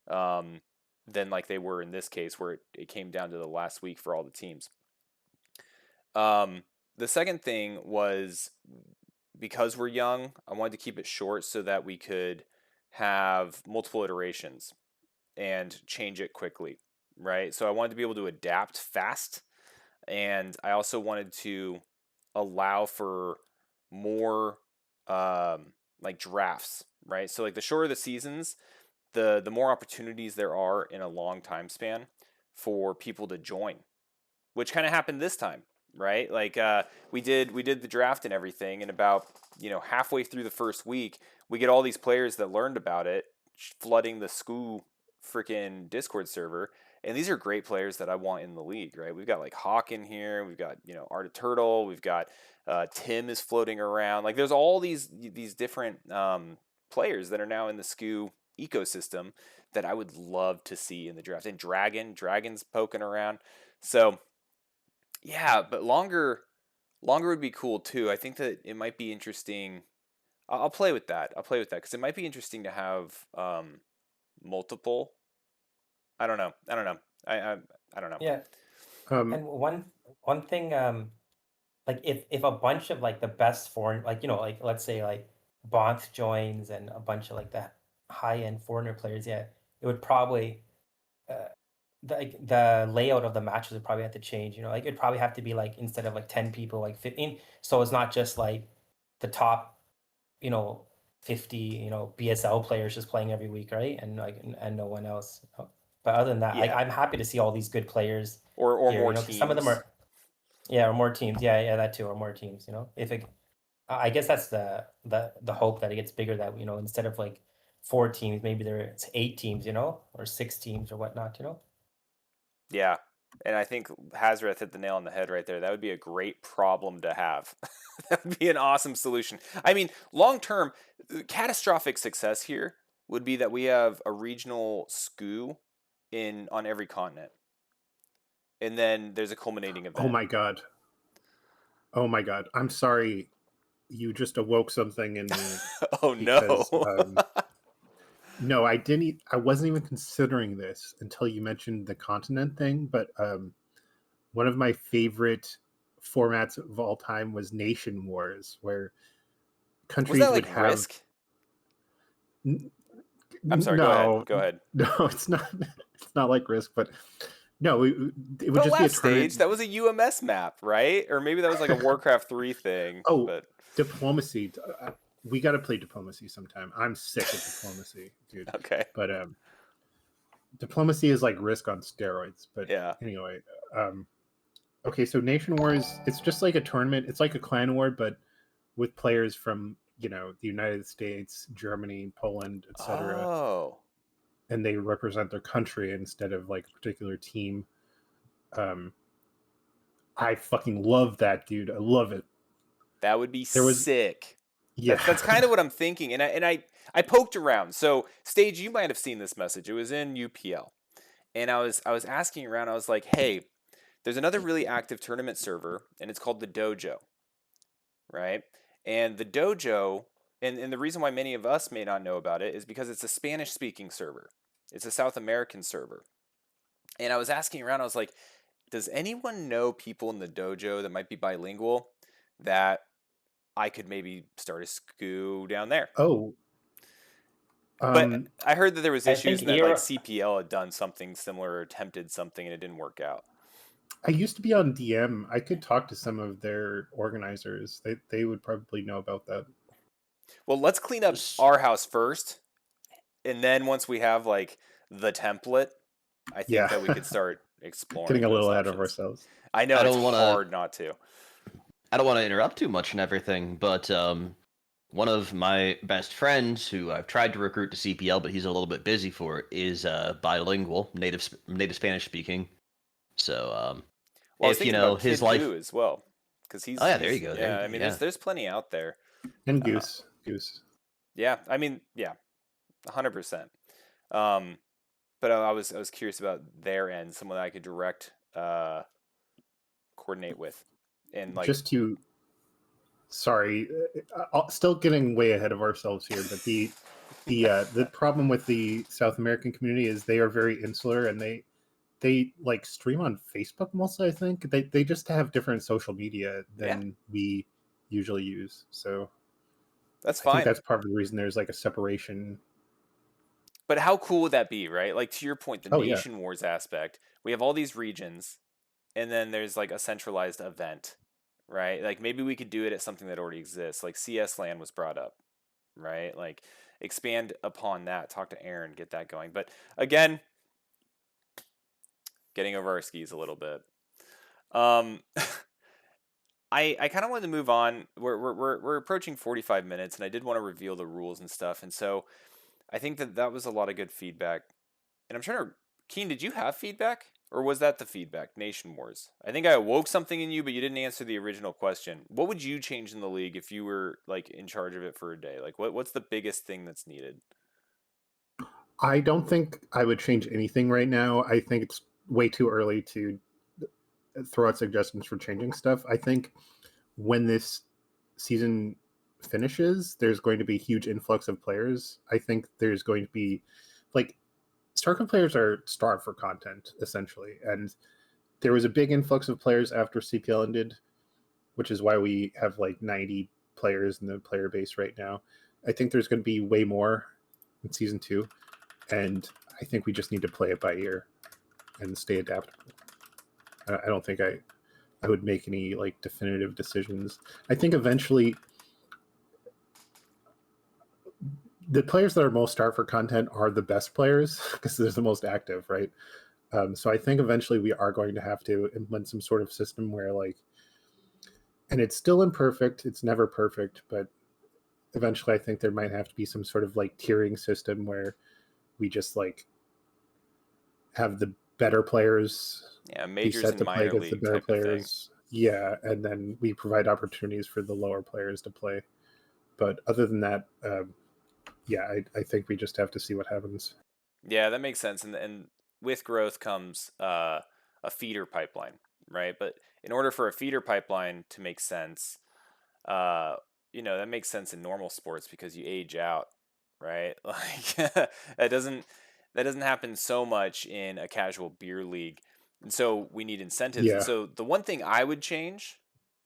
than like they were in this case, where it came down to the last week for all the teams. The second thing was because we're young, I wanted to keep it short so that we could have multiple iterations and change it quickly, right? So I wanted to be able to adapt fast, and I also wanted to allow for more like drafts, right? So like the shorter the seasons, the more opportunities there are in a long time span for people to join, which kind of happened this time, right? Like we did the draft and everything, and about halfway through the first week, we get all these players that learned about it flooding the school freaking Discord server, and these are great players that I want in the league, right? We've got like Hawk in here, we've got Art of Turtle, we've got Tim is floating around. Like there's all these different players that are now in the SCU ecosystem that I would love to see in the draft. And Dragon's poking around. So yeah, but longer would be cool too. I think that it might be interesting. I'll play with that. Because it might be interesting to have multiple. I don't know. I don't know. Yeah. Um, And one thing, like if a bunch of like the best foreign, like like let's say like Bonth joins and a bunch of like the high end foreigner players, yeah, it would probably uh, the layout of the matches would probably have to change. Like it'd probably have to be like instead of like 10 people, like 15. So it's not just like the top, you know, 50, BSL players just playing every week, right? And like and no one else. But other than that, like Yeah. I'm happy to see all these good players Or here, more 'cause teams. some of them are, yeah, or more teams. Yeah, that too, or more teams. If it, I guess that's the hope that it gets bigger. That instead of like 4 teams, maybe there's 8 teams. Or 6 teams or whatnot. Yeah. And I think Hazrath hit the nail on the head right there. That would be a great problem to have. That would be an awesome solution. I mean, long term, catastrophic success here would be that we have a regional SCU on every continent. And then there's a culminating event. oh my god, I'm sorry, you just awoke something in me. Oh because, no. no, I didn't. I wasn't even considering this until you mentioned the continent thing. But one of my favorite formats of all time was Nation Wars, where Was countries that would like have. Risk? I'm sorry, No, go ahead. no, it's not. It's not like Risk, but no, it would But just be a last tournament. stage, that was a UMS map, right? Or maybe that was like a Warcraft 3 thing. Oh, But diplomacy. We got to play diplomacy sometime. I'm sick of diplomacy, dude. okay. But diplomacy is like Risk on steroids. But Yeah. anyway, okay, so Nation Wars, it's just like a tournament. It's like a clan war, but with players from the United States, Germany, Poland, etc. Oh. And they represent their country instead of like a particular team. I fucking love that, dude. I love it. That would be There was- sick. Yeah, That's kind of what I'm thinking. And I poked around. So Stage, you might have seen this message. It was in UPL. And I was asking around. I was like, hey, there's another really active tournament server, and it's called the Dojo. Right? And the dojo, and the reason why many of us may not know about it is because it's a Spanish speaking server. It's a South American server. And I was asking around, I was like, does anyone know people in the dojo that might be bilingual that I could maybe start a SCU down there? Oh, But I heard that there was I issues think and that like you're. CPL had done something similar or attempted something and it didn't work out. I used to be on DM. I could talk to some of their organizers. They would probably know about that. Well, let's clean up our house first, and then once we have like the template, I think Yeah, that we could start exploring getting a those little ahead of options. ourselves. I know I it's don't want to. hard not to. I don't want to interrupt too much and everything, but one of my best friends who I've tried to recruit to CPL, but he's a little bit busy for it, is bilingual, native Spanish speaking. So Well, I was if thinking about his Kid life. Boo as well, because he's Oh yeah, there you go. yeah. I mean, Yeah. there's plenty out there. And Uh, Goose. yeah, I mean, yeah, 100%. Um, but I was curious about their end, someone that I could direct coordinate with, and like Just to, sorry, still getting way ahead of ourselves here, but the problem with the South American community is they are very insular, and they like stream on Facebook mostly. I think they just have different social media than we usually use. So that's I think fine. that's part of the reason there's like a separation. But how cool would that be, right? Like to your point, the Oh yeah, nation wars aspect. We have all these regions, and then there's like a centralized event, right? Like maybe we could do it at something that already exists. Like CS Land was brought up, right? Like expand upon that. Talk to Aaron, get that going. But again, getting over our skis a little bit. Um, I kind of wanted to move on. We're approaching 45 minutes, and I did want to reveal the rules and stuff. And so I think that was a lot of good feedback. And I'm trying to. Keen, did you have feedback? Or was that the feedback? Nation Wars. I think I awoke something in you, but you didn't answer the original question. What would you change in the league if you were like in charge of it for a day? Like what's the biggest thing that's needed? I don't think I would change anything right now. I think it's way too early to throw out suggestions for changing stuff. I think when this season finishes, there's going to be a huge influx of players. I think there's going to be like StarCraft players are starved for content essentially, and there was a big influx of players after CPL ended, which is why we have like 90 players in the player base right now. I think there's going to be way more in season 2, and I think we just need to play it by ear and stay adaptable. I don't think I would make any like definitive decisions. I think eventually the players that are most starved for content are the best players because they're the most active, right? So I think eventually we are going to have to implement some sort of system where like, and it's still imperfect, it's never perfect, but eventually I think there might have to be some sort of like tiering system where we just like have the better players Yeah, be majors set and to play minor against the league better type of thing. players. Yeah, and then we provide opportunities for the lower players to play. But other than that, yeah, I think we just have to see what happens. Yeah, that makes sense. And with growth comes a feeder pipeline, right? But in order for a feeder pipeline to make sense, uh, that makes sense in normal sports because you age out, right? Like that doesn't happen so much in a casual beer league. And so we need incentives. And Yeah. so the one thing I would change,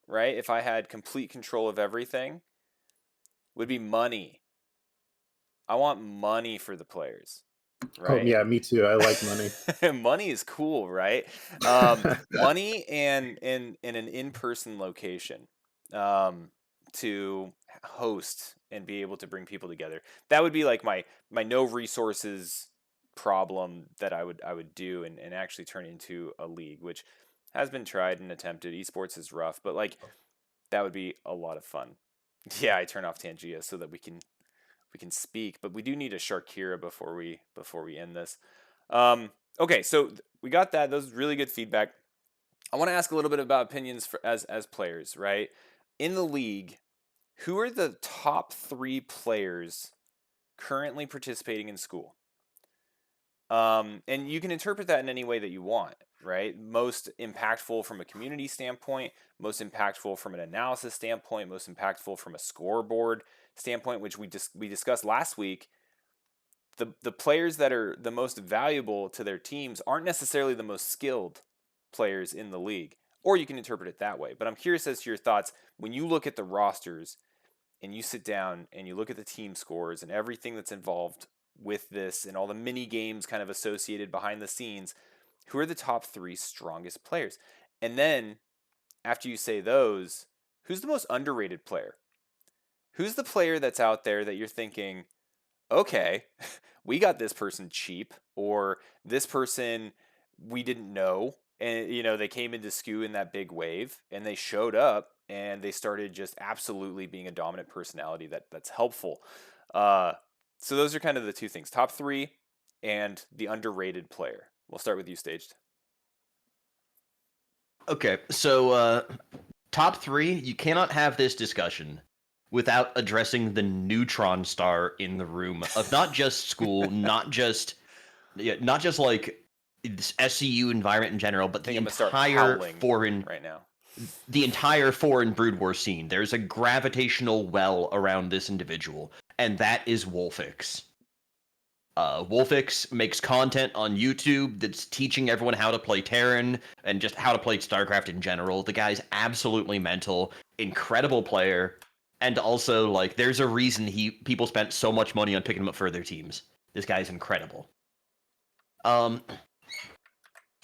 right, if I had complete control of everything, would be money. I want money for the players, Oh right? yeah, me too. I like money. Money is cool, right? Money and in an in-person location to host and be able to bring people together. That would be like my no resources problem that I would do and actually turn into a league, which has been tried and attempted. Esports is rough, but like that would be a lot of fun. Yeah, I turn off Tangia so that we can speak, but we do need a Sharkira before we end this. Okay, so we got that. Those really good feedback. I want to ask a little bit about opinions as players, right? In the league, who are the top 3 players currently participating in school? And you can interpret that in any way that you want, right? Most impactful from a community standpoint, most impactful from an analysis standpoint, most impactful from a scoreboard standpoint, which we discussed last week. The players that are the most valuable to their teams aren't necessarily the most skilled players in the league, or you can interpret it that way. But I'm curious as to your thoughts when you look at the rosters and you sit down and you look at the team scores and everything that's involved with this and all the mini games kind of associated behind the scenes. Who are the top 3 strongest players? And then after you say those, who's the most underrated player? Who's the player that's out there that you're thinking, okay, we got this person cheap, or this person we didn't know, and they came into SCU in that big wave, and they showed up, and they started just absolutely being a dominant personality that's helpful. So those are kind of the 2 things: top 3 and the underrated player. We'll start with you, Staged. Okay, so top 3, you cannot have this discussion without addressing the neutron star in the room of not just school, not just like this SCU environment in general, but the entire foreign right now. The entire foreign Brood War scene. There's a gravitational well around this individual, and that is Wolfix. Wolfix makes content on YouTube that's teaching everyone how to play Terran and just how to play StarCraft in general. The guy's absolutely mental, incredible player, and also like there's a reason people spent so much money on picking him up for their teams. This guy's incredible.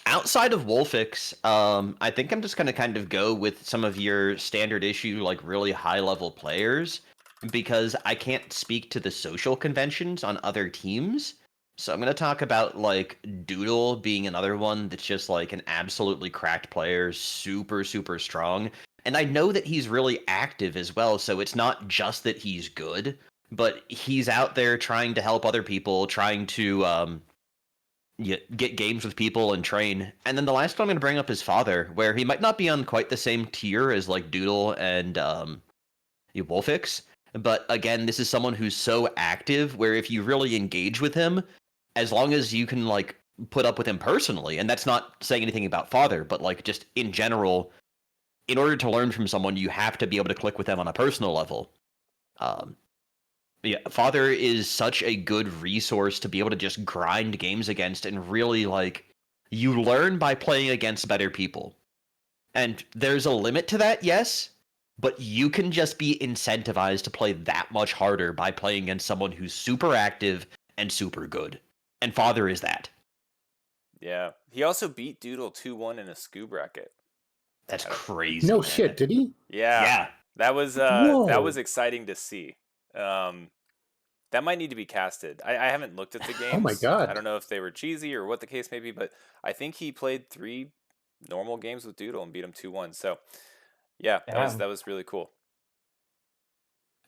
Outside of Wolfix, I think I'm just gonna kind of go with some of your standard issue, like really high level players, because I can't speak to the social conventions on other teams. So I'm gonna talk about like Doodle being another one that's just like an absolutely cracked player, super, super strong. And I know that he's really active as well, so it's not just that he's good, but he's out there trying to help other people, trying to get games with people and train. And then the last one I'm going to bring up is Father, where he might not be on quite the same tier as like Doodle and Wolfix, but again, this is someone who's so active where if you really engage with him, as long as you can like put up with him personally, and that's not saying anything about Father, but like just in general, in order to learn from someone, you have to be able to click with them on a personal level. Yeah, Father is such a good resource to be able to just grind games against, and really like you learn by playing against better people. And there's a limit to that, yes, but you can just be incentivized to play that much harder by playing against someone who's super active and super good. And Father is that. Yeah. He also beat Doodle 2-1 in a SCU bracket. That's crazy. No shit, did he? Yeah. That was exciting to see. That might need to be casted. I haven't looked at the games. Oh my god. I don't know if they were cheesy or what the case may be, but I think he played 3 normal games with Doodle and beat him 2-1. So yeah, that was really cool.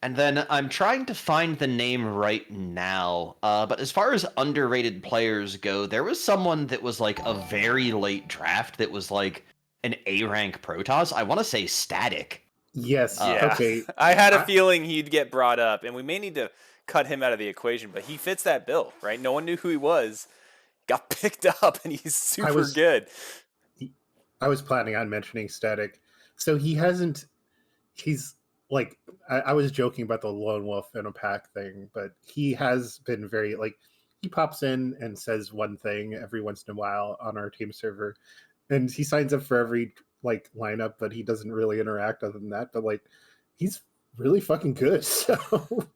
And then I'm trying to find the name right now, but as far as underrated players go, there was someone that was like a very late draft that was like an A-rank Protoss. I want to say Static. Yes. Yeah. Okay. I had a feeling he'd get brought up, and we may need to cut him out of the equation, but he fits that bill, right? No one knew who he was, got picked up, and he's super good. I was planning on mentioning Static. So he's like, I was joking about the lone wolf in a pack thing, but he has been very, like, he pops in and says one thing every once in a while on our team server, and he signs up for every like lineup, but he doesn't really interact other than that. But like, he's really fucking good. So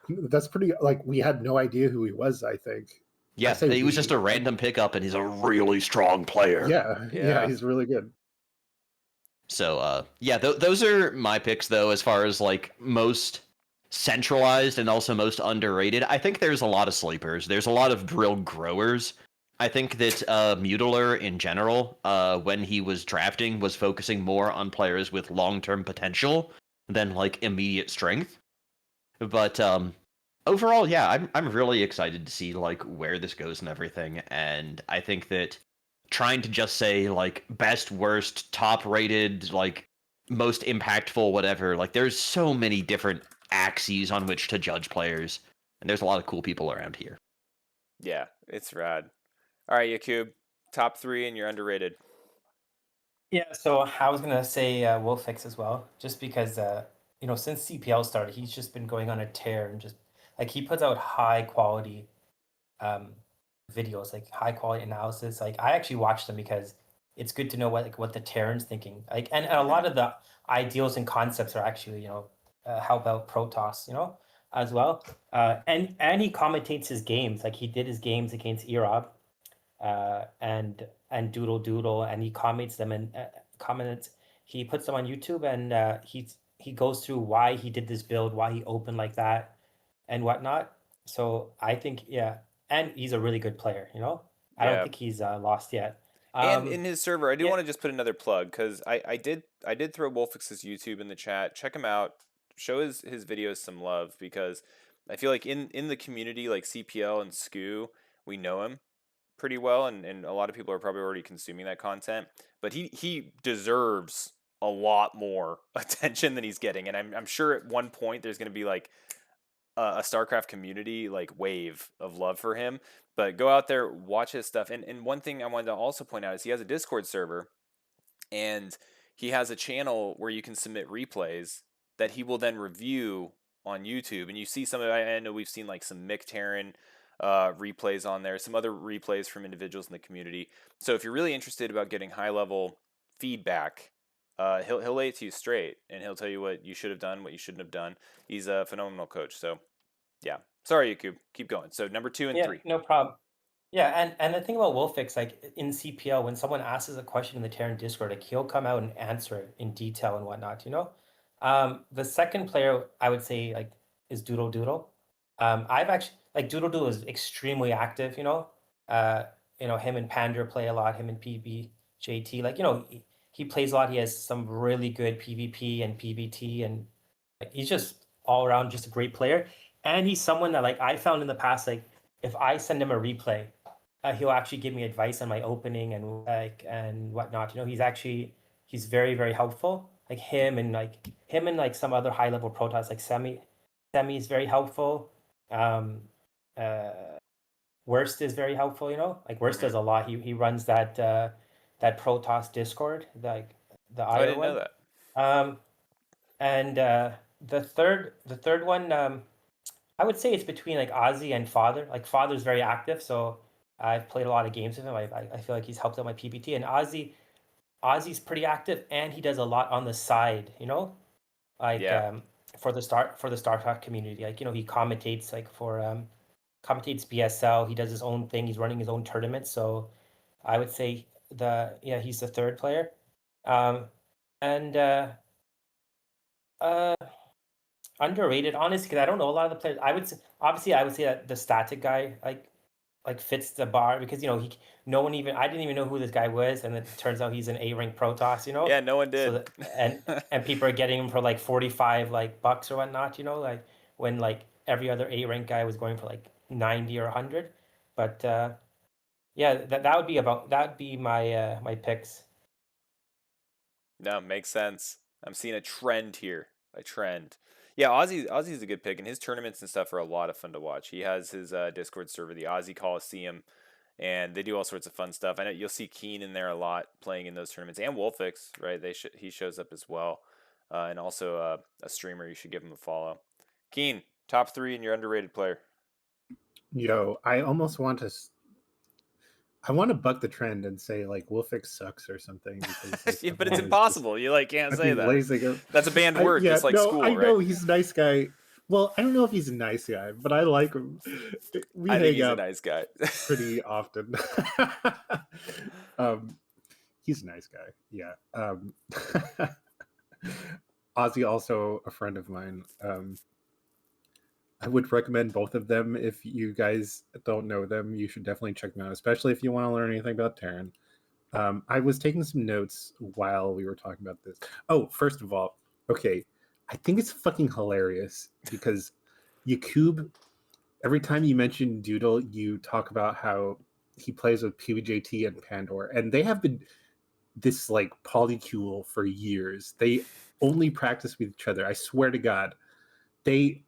that's pretty, like, we had no idea who he was, I think. Yeah, he was just a random pickup, and he's a really strong player. Yeah, he's really good. So, those are my picks, though, as far as, like, most centralized and also most underrated. I think there's a lot of sleepers. There's a lot of drill growers. I think that Mutiler, in general, when he was drafting, was focusing more on players with long-term potential than, like, immediate strength. But, overall, yeah, I'm really excited to see, like, where this goes and everything, and I think that trying to just say, like, best, worst, top-rated, like, most impactful, whatever, like, there's so many different axes on which to judge players, and there's a lot of cool people around here. Yeah, it's rad. All right, Yakub, top 3 and you're underrated. Yeah, so I was gonna say Wolfix as well, just because since CPL started, he's just been going on a tear and just like he puts out high quality um videos, like high quality analysis. Like I actually watch them because it's good to know what the Terran's thinking. Like and a lot of the ideals and concepts are actually, how about Protoss, as well. And he commentates his games. Like he did his games against Erob and Doodle Doodle, and he comments them and comments. He puts them on YouTube, and he goes through why he did this build, why he opened like that, and whatnot. So I think and he's a really good player. I don't Yeah. think he's lost yet. And in his server, I do yeah. want to just put another plug because I did throw Wolfix's YouTube in the chat. Check him out. Show his videos some love because I feel like in the community like CPL and SCU, we know him pretty well, and a lot of people are probably already consuming that content. But he deserves a lot more attention than he's getting, and I'm sure at one point there's going to be like a StarCraft community like wave of love for him. But go out there, watch his stuff. And one thing I wanted to also point out is he has a Discord server, and he has a channel where you can submit replays that he will then review on YouTube. And you see some of I know we've seen like some Mick Terran replays on there, some other replays from individuals in the community. So if you're really interested about getting high level feedback, he'll lay it to you straight, and he'll tell you what you should have done, what you shouldn't have done. He's a phenomenal coach. So yeah, sorry, Yakub, keep going. So number 2 and 3. No problem. Yeah, and the thing about Wolfix, like in CPL, when someone asks a question in the Terran Discord, like he'll come out and answer it in detail and whatnot, The second player I would say like is Doodle Doodle. I've actually like Doodle Doodle is extremely active, him and Pander play a lot, him and PBJT, like, he plays a lot. He has some really good PvP and PvT, and like he's just all around just a great player. And he's someone that like I found in the past, like if I send him a replay, he'll actually give me advice on my opening and whatnot. He's very, very helpful. Like him and like some other high level Protoss like Semi is very helpful. Uh, Worst is very helpful. Like Worst does a lot. He runs that Protoss Discord, like the I IO didn't one. know that. And the third one, I would say it's between like Ozzy and Father. Like Father's very active, so I've played a lot of games with him. I feel like he's helped out my PPT. And Ozzy's pretty active, and he does a lot on the side. Like Yeah. for the StarCraft community. Like he commentates like for commentates BSL. He does his own thing. He's running his own tournament. So I would say he's the third player. And underrated, honestly, because I don't know a lot of the players. I would say that the static guy like fits the bar because I didn't even know who this guy was, and it turns out he's an A-rank Protoss. Yeah, no one So did. and people are getting him for like 45 like bucks or whatnot. Like when like every other A-rank guy was going for like 90 or 100. But that'd be my my picks. No, makes sense. I'm seeing a trend here. A trend. Yeah, Ozzy's a good pick, and his tournaments and stuff are a lot of fun to watch. He has his Discord server, the Ozzy Coliseum, and they do all sorts of fun stuff. I know you'll see Keen in there a lot playing in those tournaments, and Wolfix, right? He shows up as well, and also a streamer. You should give him a follow. Keen, top 3 and your underrated player. Yo, I almost want to. I want to buck the trend and say like Wolfix sucks or something because like, Yeah, but it's impossible. You like can't say that. That's a banned word, just like school, I right? know he's a nice guy. Well, I don't know if he's a nice guy, but I like him. We I think hang he's a out nice guy. pretty often. He's a nice guy. Yeah. Ozzy also a friend of mine. I would recommend both of them. If you guys don't know them, you should definitely check them out, especially if you want to learn anything about Terran. I was taking some notes while we were talking about this. Oh, first of all, okay, I think it's fucking hilarious because Yakub, every time you mention Doodle, you talk about how he plays with PBJT and Pandor, and they have been this like polycule for years. They only practice with each other. I swear to God, they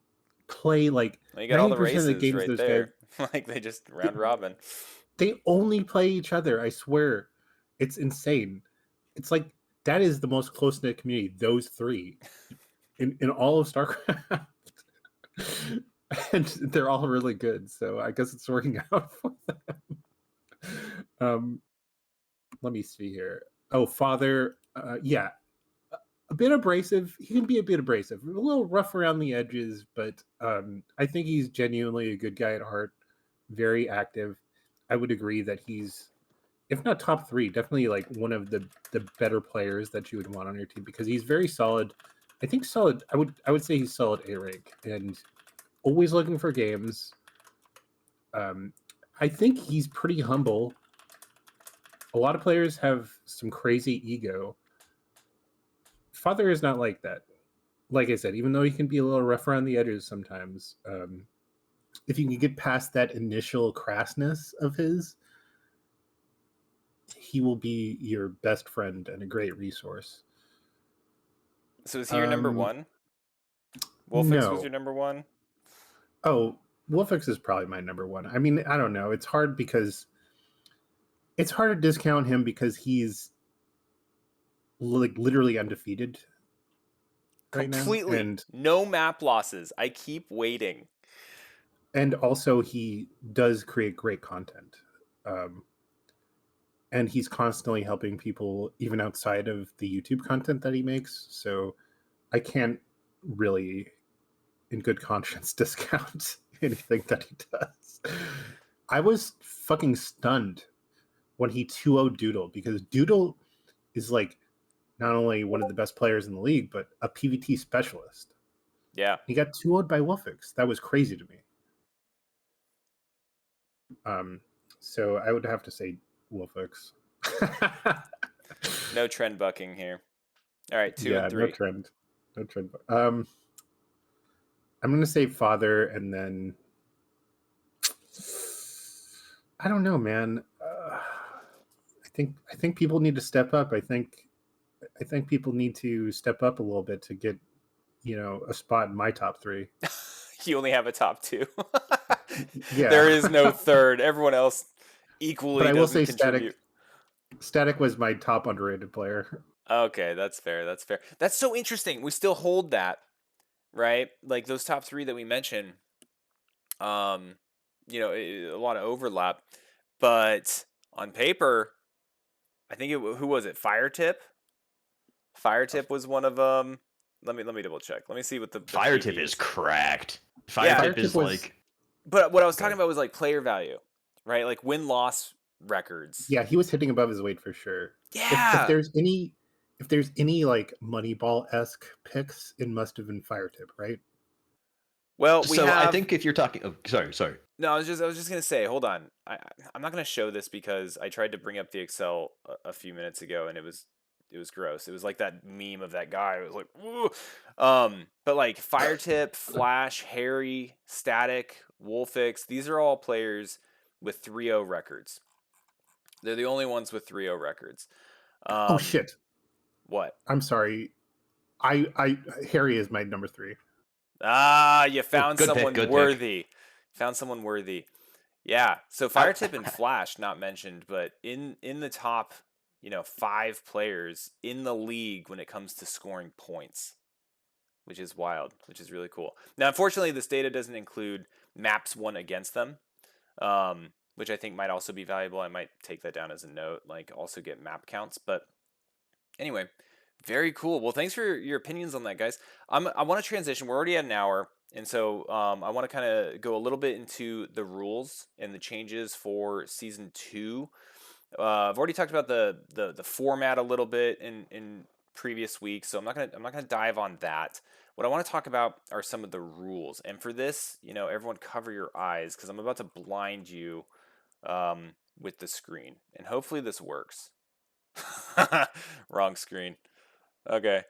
play like Well, you got all the 90% of the races games right those there. guys. Like they just round robin. They only play each other. I swear, it's insane. It's like that is the most close knit community. Those three in all of StarCraft, and they're all really good. So I guess it's working out for them. Let me see here. Oh, Father, yeah, a bit abrasive. He can be a bit abrasive, a little rough around the edges, but I think he's genuinely a good guy at heart. Very active. I would agree that he's, if not top three, definitely like one of the better players that you would want on your team because he's very solid. I think solid. I would say he's solid A rank and always looking for games. I think he's pretty humble. A lot of players have some crazy ego. Father is not like that. Like I said, even though he can be a little rough around the edges sometimes, if you can get past that initial crassness of his, he will be your best friend and a great resource. So is he your number one? Wolfix was No. your number one? Oh, Wolfix is probably my number one. I mean, I don't know. It's hard because it's hard to discount him because he's like literally undefeated right Completely. now. And no map losses. I keep waiting. And also he does create great content. And he's constantly helping people even outside of the YouTube content that he makes. So I can't really in good conscience discount anything that he does. I was fucking stunned when he 2-0 Doodle because Doodle is like not only one of the best players in the league, but a PvT specialist. Yeah. He got 2-0'd by Wolfix. That was crazy to me. So I would have to say Wolfix. No trend bucking here. All right, 2 and 3. No trend. I'm gonna say Father, and then I don't know, man. I think people need to step up. I think people need to step up a little bit to get, a spot in my top three. You only have a top 2. Yeah. There is no third. Everyone else equally But I will doesn't say contribute. Static was my top underrated player. Okay, that's fair. That's so interesting. We still hold that, right? Like those top 3 that we mentioned, a lot of overlap. But on paper, I think who was it? Firetip? Firetip was one of them. Let me double check. Let me see what the Firetip PV is cracked. Yeah. Firetip is like. But what I was talking about was like player value, right? Like win-loss records. Yeah, he was hitting above his weight for sure. Yeah. If there's any like Moneyball-esque picks, it must have been Firetip, right? Well, I think if you're talking, sorry. No, I was just gonna say, hold on. I'm not gonna show this because I tried to bring up the Excel a few minutes ago and it was gross. It was like that meme of that guy. It was like, woo. But like Firetip, Flash, Harry, Static, Wolfix, these are all players with 3-0 records. They're the only ones with 3-0 records. Oh shit! What? I'm sorry. Harry is my number 3. Ah, you found someone worthy. Pick. Found someone worthy. Yeah. So Firetip and Flash not mentioned, but in the top, 5 players in the league when it comes to scoring points, which is wild, which is really cool. Now, unfortunately, this data doesn't include maps won against them, which I think might also be valuable. I might take that down as a note, like also get map counts. But anyway, very cool. Well, thanks for your opinions on that, guys. I want to transition. We're already at an hour. And so I want to kind of go a little bit into the rules and the changes for Season 2. I've already talked about the format a little bit in previous weeks, so I'm not gonna dive on that. What I want to talk about are some of the rules. And for this, everyone cover your eyes because I'm about to blind you with the screen. And hopefully this works. Wrong screen. Okay.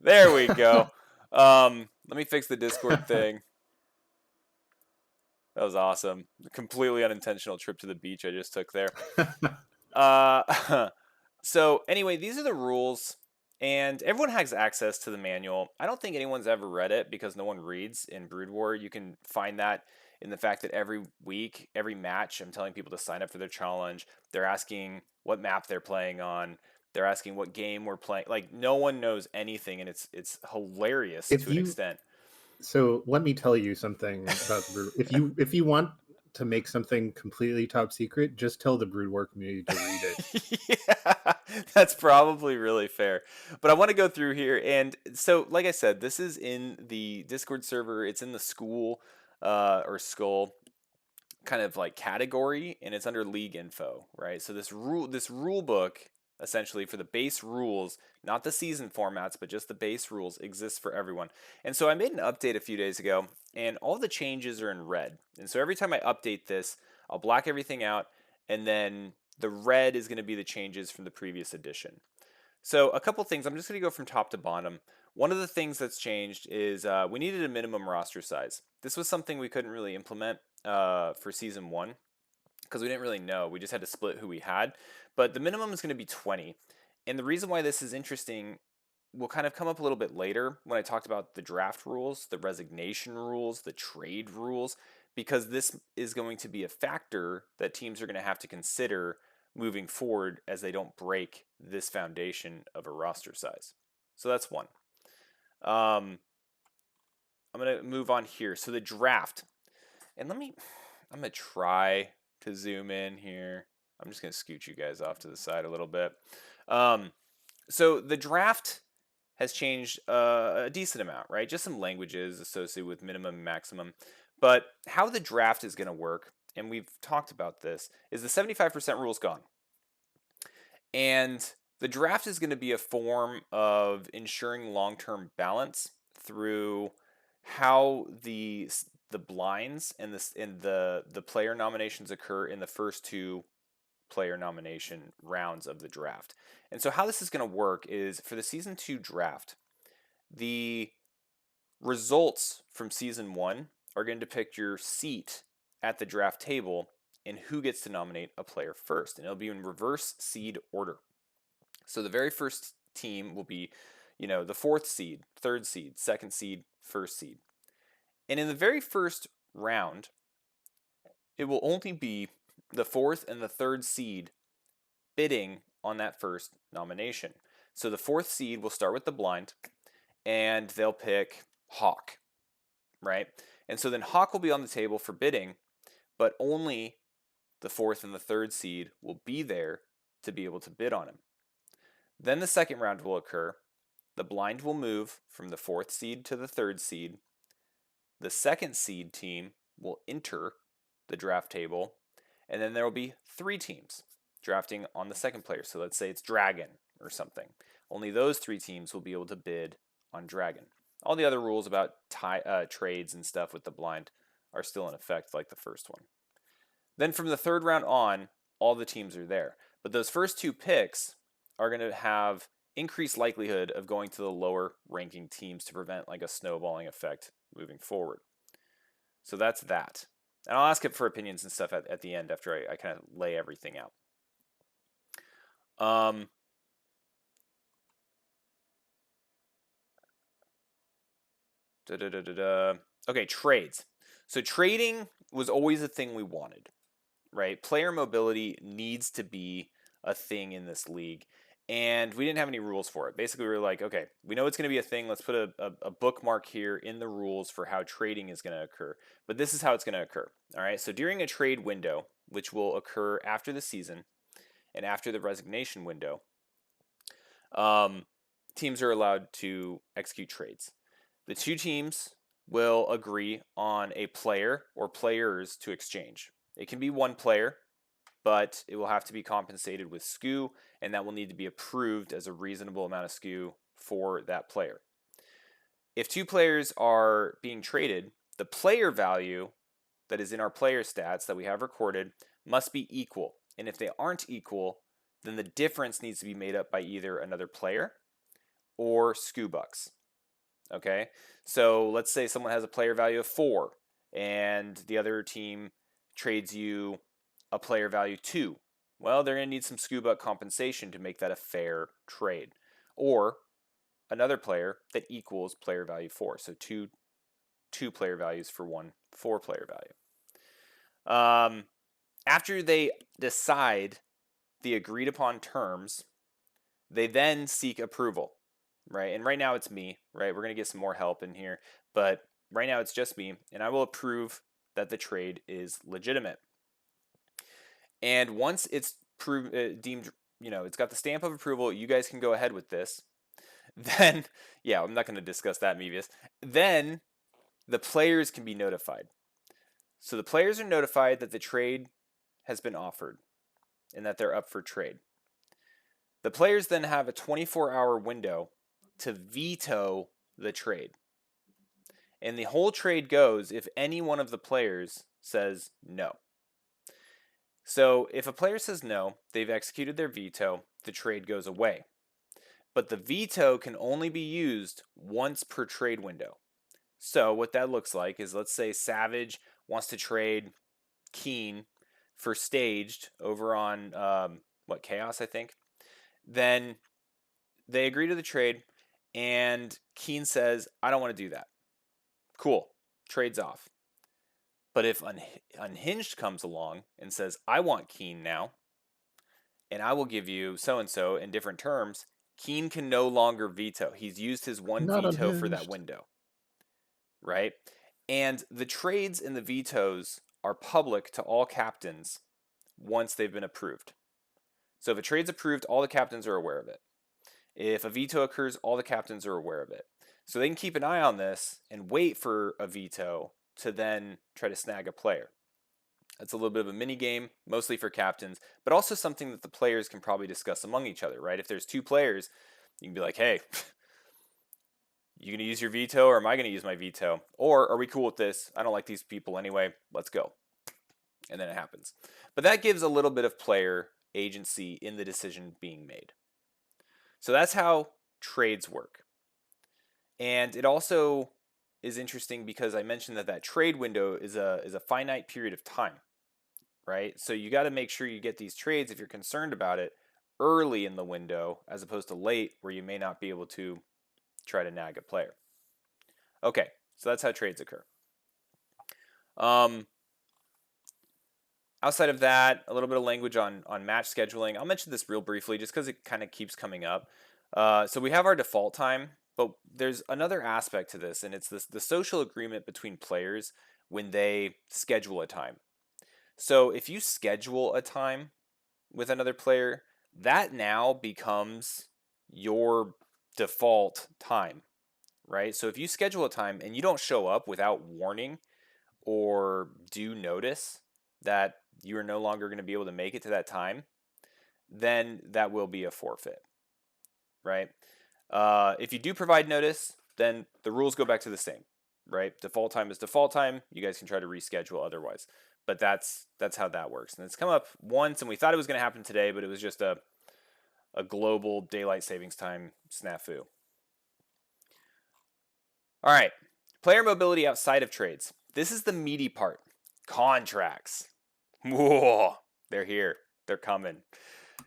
There we go. Let me fix the Discord thing. That was awesome. Completely unintentional trip to the beach I just took there. So anyway, these are the rules, and everyone has access to the manual. I don't think anyone's ever read it because no one reads in Brood War. You can find that in the fact that every week, every match, I'm telling people to sign up for their challenge. They're asking what map they're playing on. They're asking what game we're playing. Like no one knows anything, and it's hilarious If to an you extent. So let me tell you something about the Brood. If you want to make something completely top secret, just tell the Brood War community to read it. Yeah, that's probably really fair. But I want to go through here. And so, like I said, this is in the Discord server. It's in the school or skull kind of like category, and it's under league info, right? So this rule book essentially for the base rules, not the season formats, but just the base rules exists for everyone. And so I made an update a few days ago, and all the changes are in red. And so every time I update this, I'll black everything out, and then the red is going to be the changes from the previous edition. So a couple things, I'm just going to go from top to bottom. One of the things that's changed is we needed a minimum roster size. This was something we couldn't really implement for season 1 because we didn't really know. We just had to split who we had. But the minimum is going to be 20. And the reason why this is interesting will kind of come up a little bit later when I talked about the draft rules, the resignation rules, the trade rules, because this is going to be a factor that teams are going to have to consider moving forward as they don't break this foundation of a roster size. So that's one. I'm going to move on here. So the draft. And I'm going to try to zoom in here. I'm just going to scoot you guys off to the side a little bit. So the draft has changed a decent amount, right? Just some languages associated with minimum and maximum. But how the draft is going to work, and we've talked about this, is the 75% rule is gone. And the draft is going to be a form of ensuring long-term balance through how the blinds and the player nominations occur in the first 2 player nomination rounds of the draft. And so how this is going to work is for the season 2 draft, the results from season 1 are going to depict your seat at the draft table and who gets to nominate a player first. And it'll be in reverse seed order. So the very first team will be, the 4th seed, 3rd seed, 2nd seed, 1st seed. And in the very first round, it will only be the 4th and the 3rd seed bidding on that first nomination. So the 4th seed will start with the blind, and they'll pick Hawk, right? And so then Hawk will be on the table for bidding, but only the 4th and the 3rd seed will be there to be able to bid on him. Then the second round will occur. The blind will move from the 4th seed to the 3rd seed. The 2nd seed team will enter the draft table, and then there will be 3 teams drafting on the second player. So let's say it's Dragon or something. Only those 3 teams will be able to bid on Dragon. All the other rules about trades and stuff with the blind are still in effect like the first one. Then from the 3rd round on, all the teams are there. But those first 2 picks are going to have increased likelihood of going to the lower ranking teams to prevent like a snowballing effect moving forward. So that's that. And I'll ask it for opinions and stuff at the end after I kind of lay everything out. Okay, trades. So trading was always a thing we wanted, right? Player mobility needs to be a thing in this league. And we didn't have any rules for it. Basically, we were like, okay, we know it's going to be a thing. Let's put a bookmark here in the rules for how trading is going to occur. But this is how it's going to occur. All right. So during a trade window, which will occur after the season and after the resignation window, teams are allowed to execute trades. The 2 teams will agree on a player or players to exchange. It can be 1 player, but it will have to be compensated with SCU, and that will need to be approved as a reasonable amount of SCU for that player. If 2 players are being traded, the player value that is in our player stats that we have recorded must be equal. And if they aren't equal, then the difference needs to be made up by either another player or SCU bucks. Okay, so let's say someone has a player value of 4 and the other team trades you a player value 2. Well, they're going to need some SCU buck compensation to make that a fair trade. Or another player that equals player value 4. So two player values for 1 4 player value. After they decide the agreed upon terms, they then seek approval, right? And right now it's me, right? We're going to get some more help in here, but right now it's just me, and I will approve that the trade is legitimate. And once it's deemed, it's got the stamp of approval, you guys can go ahead with this. Then, yeah, I'm not going to discuss that, Mevius. Then the players can be notified. So the players are notified that the trade has been offered and that they're up for trade. The players then have a 24-hour window to veto the trade. And the whole trade goes if any one of the players says no. So if a player says no, they've executed their veto, the trade goes away. But the veto can only be used once per trade window. So what that looks like is, let's say Savage wants to trade Keen for Staged over on, Chaos, I think. Then they agree to the trade, and Keen says, I don't want to do that. Cool. Trade's off. But if Unhinged comes along and says, I want Keen now, and I will give you so-and-so in different terms, Keen can no longer veto. He's used his one Not veto for that Unhinged. window. Right? And the trades and the vetoes are public to all captains once they've been approved. So if a trade's approved, all the captains are aware of it. If a veto occurs, all the captains are aware of it. So they can keep an eye on this and wait for a veto to then try to snag a player. That's a little bit of a mini game, mostly for captains, but also something that the players can probably discuss among each other, right? If there's two players, you can be like, hey, you going to use your veto, or am I going to use my veto? Or are we cool with this? I don't like these people anyway. Let's go. And then it happens. But that gives a little bit of player agency in the decision being made. So that's how trades work. And it also is interesting because I mentioned that trade window is a finite period of time, right? So you got to make sure you get these trades, if you're concerned about it, early in the window as opposed to late, where you may not be able to try to nag a player. Okay, so that's how trades occur. Outside of that, a little bit of language on match scheduling. I'll mention this real briefly just because it kind of keeps coming up. So we have our default time, but there's another aspect to this, and it's the social agreement between players when they schedule a time. So if you schedule a time with another player, that now becomes your default time, right? So if you schedule a time and you don't show up without warning or do notice that you are no longer going to be able to make it to that time, then that will be a forfeit, right? If you do provide notice, then the rules go back to the same, right? Default time is default time. You guys can try to reschedule otherwise, but that's how that works. And it's come up once, and we thought it was going to happen today, but it was just a global daylight savings time snafu. All right, player mobility outside of trades. This is the meaty part. Contracts. Whoa, they're here. They're coming.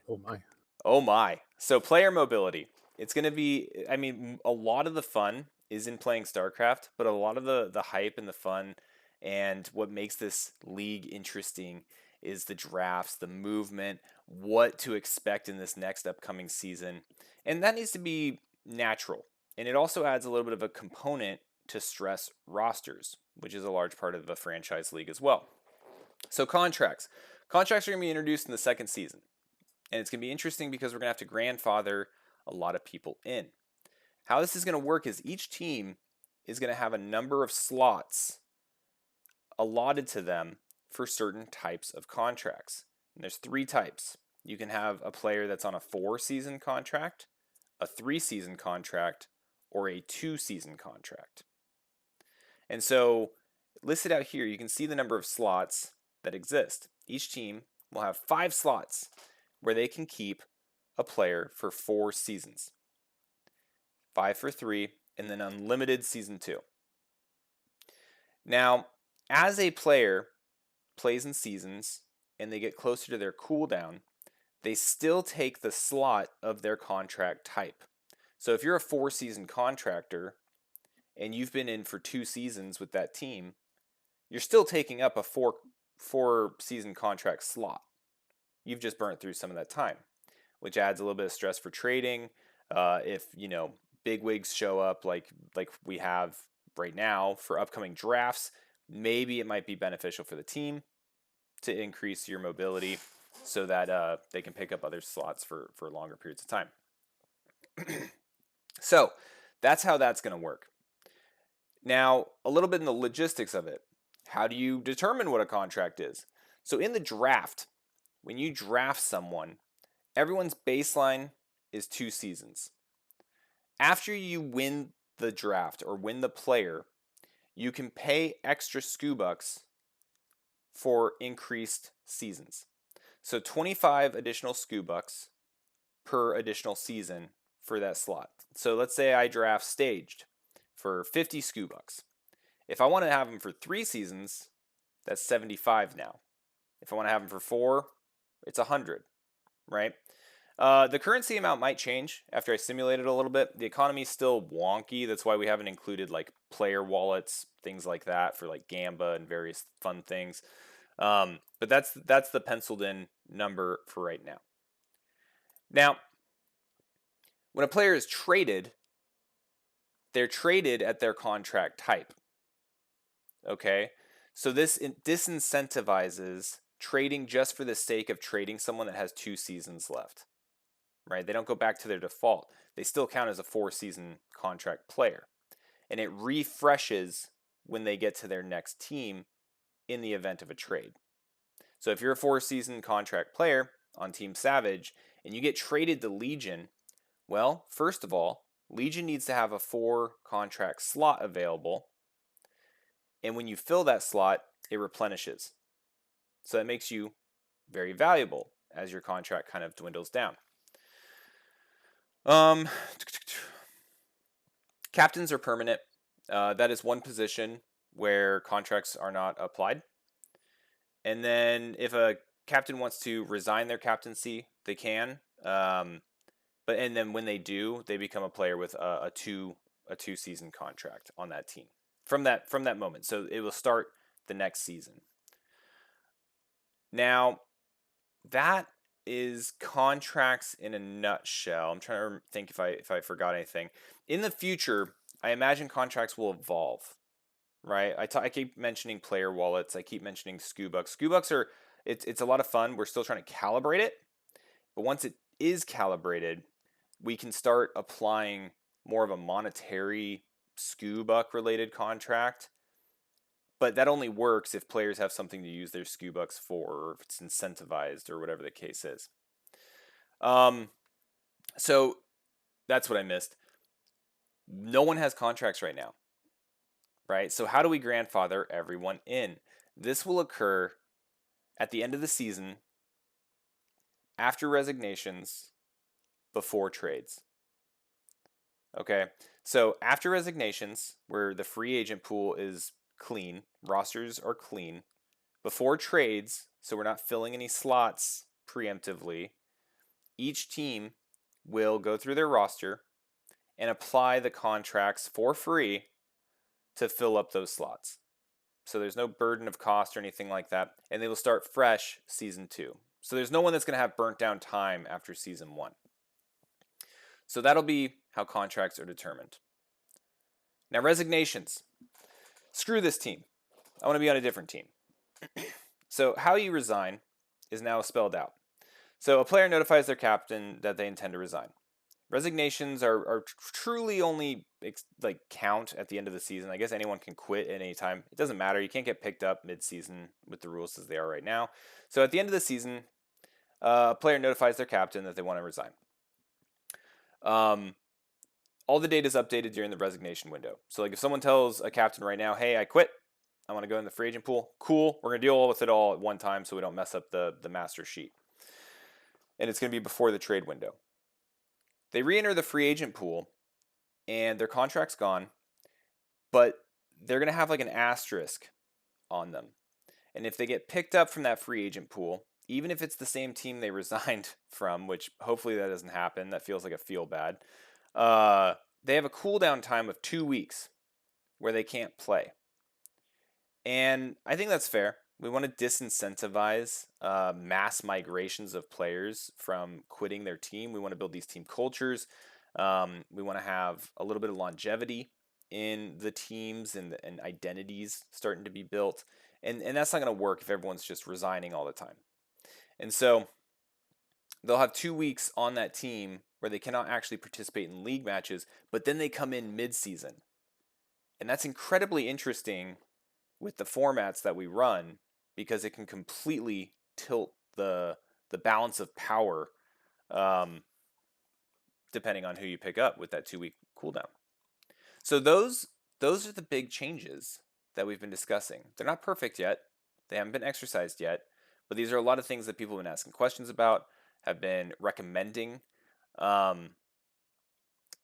Oh my. Oh my. So player mobility. It's going to be, I mean, a lot of the fun is in playing StarCraft, but a lot of the hype and the fun and what makes this league interesting is the drafts, the movement, what to expect in this next upcoming season. And that needs to be natural. And it also adds a little bit of a component to stress rosters, which is a large part of the franchise league as well. So contracts. Contracts are going to be introduced in the second season. And it's going to be interesting because we're going to have to grandfather a lot of people in. How this is going to work is each team is going to have a number of slots allotted to them for certain types of contracts. And there's 3 types. You can have a player that's on a 4-season contract, a 3-season contract, or a 2-season contract. And so listed out here, you can see the number of slots that exist. Each team will have 5 slots where they can keep a player for 4 seasons. 5 for 3, and then unlimited season 2. Now, as a player plays in seasons and they get closer to their cooldown, they still take the slot of their contract type. So if you're a 4-season contractor and you've been in for 2 seasons with that team, you're still taking up a 4 4-season contract slot. You've just burnt through some of that time, which adds a little bit of stress for trading. If big wigs show up like we have right now for upcoming drafts, maybe it might be beneficial for the team to increase your mobility so that they can pick up other slots for longer periods of time. So that's how that's going to work. Now, a little bit in the logistics of it. How do you determine what a contract is? So in the draft, when you draft someone, everyone's baseline is 2 seasons. After you win the draft or win the player, you can pay extra SCU bucks for increased seasons. So 25 additional SCU bucks per additional season for that slot. So let's say I draft staged for 50 SCU bucks. If I want to have him for 3 seasons, that's 75 now. If I want to have him for 4, it's 100, right? The currency amount might change after I simulate it a little bit. The economy is still wonky. That's why we haven't included like player wallets, things like that for like Gamba and various fun things. But that's the penciled in number for right now. Now, when a player is traded, they're traded at their contract type. Okay? So this disincentivizes trading just for the sake of trading someone that has 2 seasons left. Right? They don't go back to their default. They still count as a 4-season contract player. And it refreshes when they get to their next team in the event of a trade. So if you're a 4-season contract player on Team Savage and you get traded to Legion, well, first of all, Legion needs to have a 4 contract slot available. And when you fill that slot, it replenishes. So that makes you very valuable as your contract kind of dwindles down. Captains are permanent. That is one position where contracts are not applied. And then if a captain wants to resign their captaincy, they can. And then when they do, they become a player with a 2-season contract on that team from that moment. So it will start the next season. Now, that is contracts in a nutshell. I'm trying to think if I forgot anything. In the future, I imagine contracts will evolve, right? I keep mentioning player wallets. I keep mentioning SCU bucks. SCU bucks are it's a lot of fun. We're still trying to calibrate it, but once it is calibrated, we can start applying more of a monetary SCU buck related contract. But that only works if players have something to use their SCU bucks for, or if it's incentivized, or whatever the case is. So that's what I missed. No one has contracts right now, right? So how do we grandfather everyone in? This will occur at the end of the season, after resignations, before trades. Okay, so after resignations, where the free agent pool is clean, rosters are clean, before trades, so we're not filling any slots preemptively, each team will go through their roster and apply the contracts for free to fill up those slots. So there's no burden of cost or anything like that, and they will start fresh season 2. So there's no one that's going to have burnt down time after season 1. So that'll be how contracts are determined. Now, resignations. Screw this team. I want to be on a different team. So how you resign is now spelled out. So a player notifies their captain that they intend to resign. Resignations are truly only count at the end of the season. I guess anyone can quit at any time. It doesn't matter. You can't get picked up mid-season with the rules as they are right now. So at the end of the season, a player notifies their captain that they want to resign. All the data is updated during the resignation window. So like if someone tells a captain right now, hey, I quit, I want to go in the free agent pool, cool, we're going to deal with it all at one time so we don't mess up the master sheet. And it's going to be before the trade window. They re-enter the free agent pool and their contract's gone, but they're going to have like an asterisk on them. And if they get picked up from that free agent pool, even if it's the same team they resigned from, which hopefully that doesn't happen, that feels like a feel bad, they have a cooldown time of 2 weeks where they can't play. And I think that's fair. We want to disincentivize mass migrations of players from quitting their team. We want to build these team cultures. We want to have a little bit of longevity in the teams and identities starting to be built. And that's not going to work if everyone's just resigning all the time. And so they'll have 2 weeks on that team where they cannot actually participate in league matches, but then they come in mid-season. And that's incredibly interesting with the formats that we run because it can completely tilt the balance of power depending on who you pick up with that 2-week cooldown. So those are the big changes that we've been discussing. They're not perfect yet. They haven't been exercised yet, but these are a lot of things that people have been asking questions about, have been recommending. And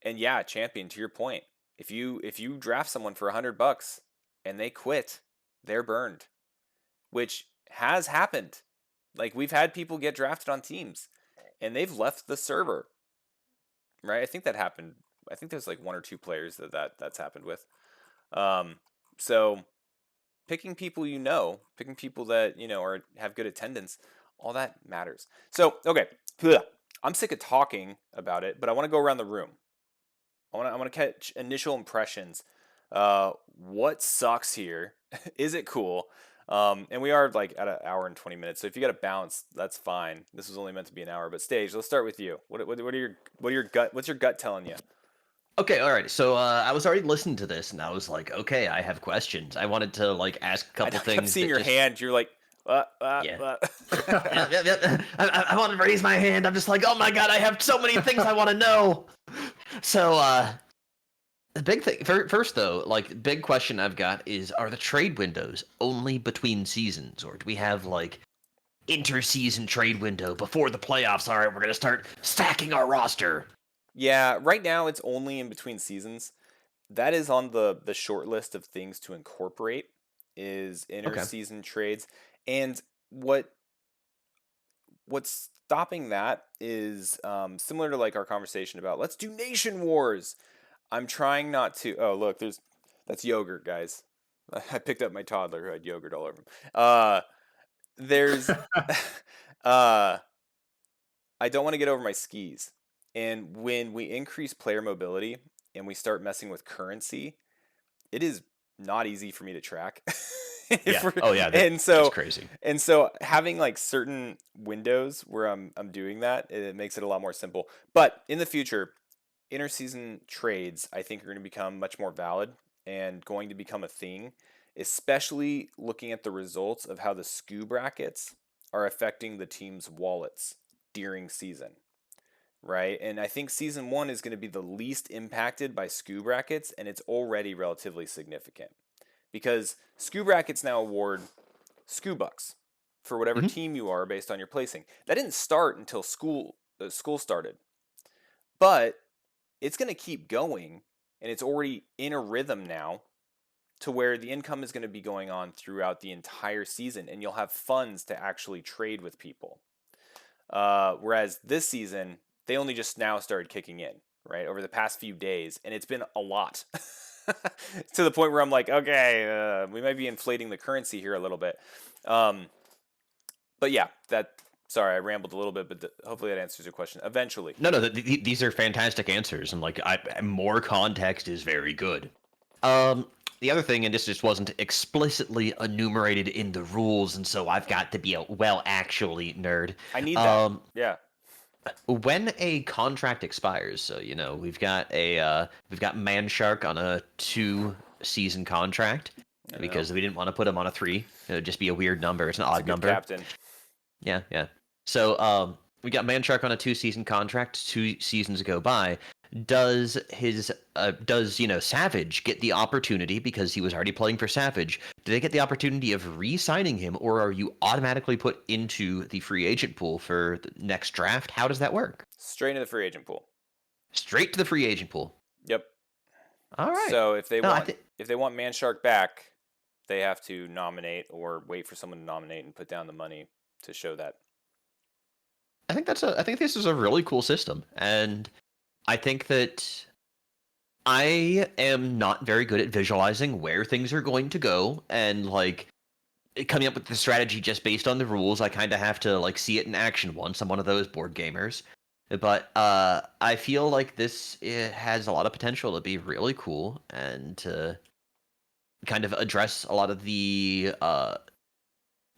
yeah, Champion, to your point, if you draft someone for $100 and they quit, they're burned, which has happened. Like, we've had people get drafted on teams and they've left the server, right? I think that happened. I think there's like 1 or 2 players that's happened with. So picking people, picking people that, have good attendance, all that matters. So, okay. I'm sick of talking about it, but I want to go around the room. I want to catch initial impressions. What sucks here? Is it cool? And we are like at an hour and 20 minutes. So if you got to bounce, that's fine. This was only meant to be an hour. But Stage, let's start with you. What's your gut telling you? Okay, all right. So I was already listening to this, and I was like, okay, I have questions. I wanted to like ask a couple things. I've seen your hand. You're like, yeah. I want to raise my hand. I'm just like, oh my god, I have so many things I want to know. So the big thing first though, like big question I've got is, are the trade windows only between seasons, or do we have like inter-season trade window before the playoffs? All right, we're gonna start stacking our roster. Yeah, right now it's only in between seasons. That is on the short list of things to incorporate is inter-season trades. And what's stopping that is similar to like our conversation about let's do nation wars. I'm trying not to. Oh, look, that's yogurt, guys. I picked up my toddler who had yogurt all over him. There's I don't want to get over my skis. And when we increase player mobility and we start messing with currency, it is not easy for me to track. Yeah. Oh yeah. And so that's crazy. And so having like certain windows where I'm doing that, it makes it a lot more simple. But in the future, interseason trades I think are going to become much more valid and going to become a thing, especially looking at the results of how the SCU brackets are affecting the team's wallets during season. Right? And I think season 1 is going to be the least impacted by SCU brackets, and it's already relatively significant. Because SCU brackets now award SCU bucks for whatever team you are based on your placing. That didn't start until school started. But it's going to keep going, and it's already in a rhythm now to where the income is going to be going on throughout the entire season, and you'll have funds to actually trade with people. Whereas this season, they only just now started kicking in, right, over the past few days, and it's been a lot. To the point where I'm like, okay, we might be inflating the currency here a little bit. But yeah, sorry, I rambled a little bit, but hopefully that answers your question. Eventually. No, these are fantastic answers, and like more context is very good. The other thing, and this just wasn't explicitly enumerated in the rules, and so I've got to be a actually nerd. I need that. Yeah. When a contract expires, so we've got Manshark on a 2-season contract because we didn't want to put him on a 3. It would just be a weird number. It's an odd number. Captain. Yeah. So we got Manshark on a 2-season contract. 2 seasons go by. Does Savage get the opportunity, because he was already playing for Savage, do they get the opportunity of re-signing him, or are you automatically put into the free agent pool for the next draft? How does that work? Straight into the free agent pool. Straight to the free agent pool. Yep. All right. So if they want Manshark back, they have to nominate or wait for someone to nominate and put down the money to show that. I think this is a really cool system, and I think that I am not very good at visualizing where things are going to go, and like coming up with the strategy just based on the rules. I kind of have to like see it in action once. I'm one of those board gamers. But I feel like it has a lot of potential to be really cool and to kind of address a lot of the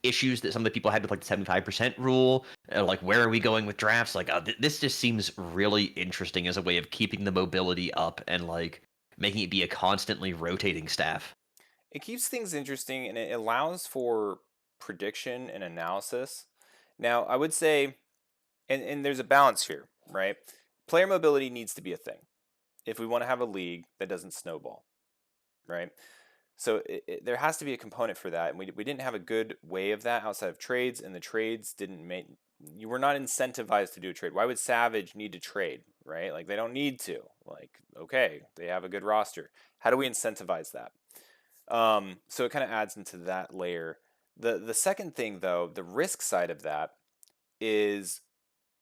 issues that some of the people had with like the 75% rule. Like, where are we going with drafts? Like, this just seems really interesting as a way of keeping the mobility up and like making it be a constantly rotating staff. It keeps things interesting and it allows for prediction and analysis. Now, I would say, and there's a balance here, right? Player mobility needs to be a thing if we want to have a league that doesn't snowball, right? So there has to be a component for that, and we didn't have a good way of that outside of trades, and the trades didn't make you were not incentivized to do a trade. Why would Savage need to trade, right? Like they don't need to. Like okay, they have a good roster. How do we incentivize that? So it kind of adds into that layer. The second thing though, the risk side of that is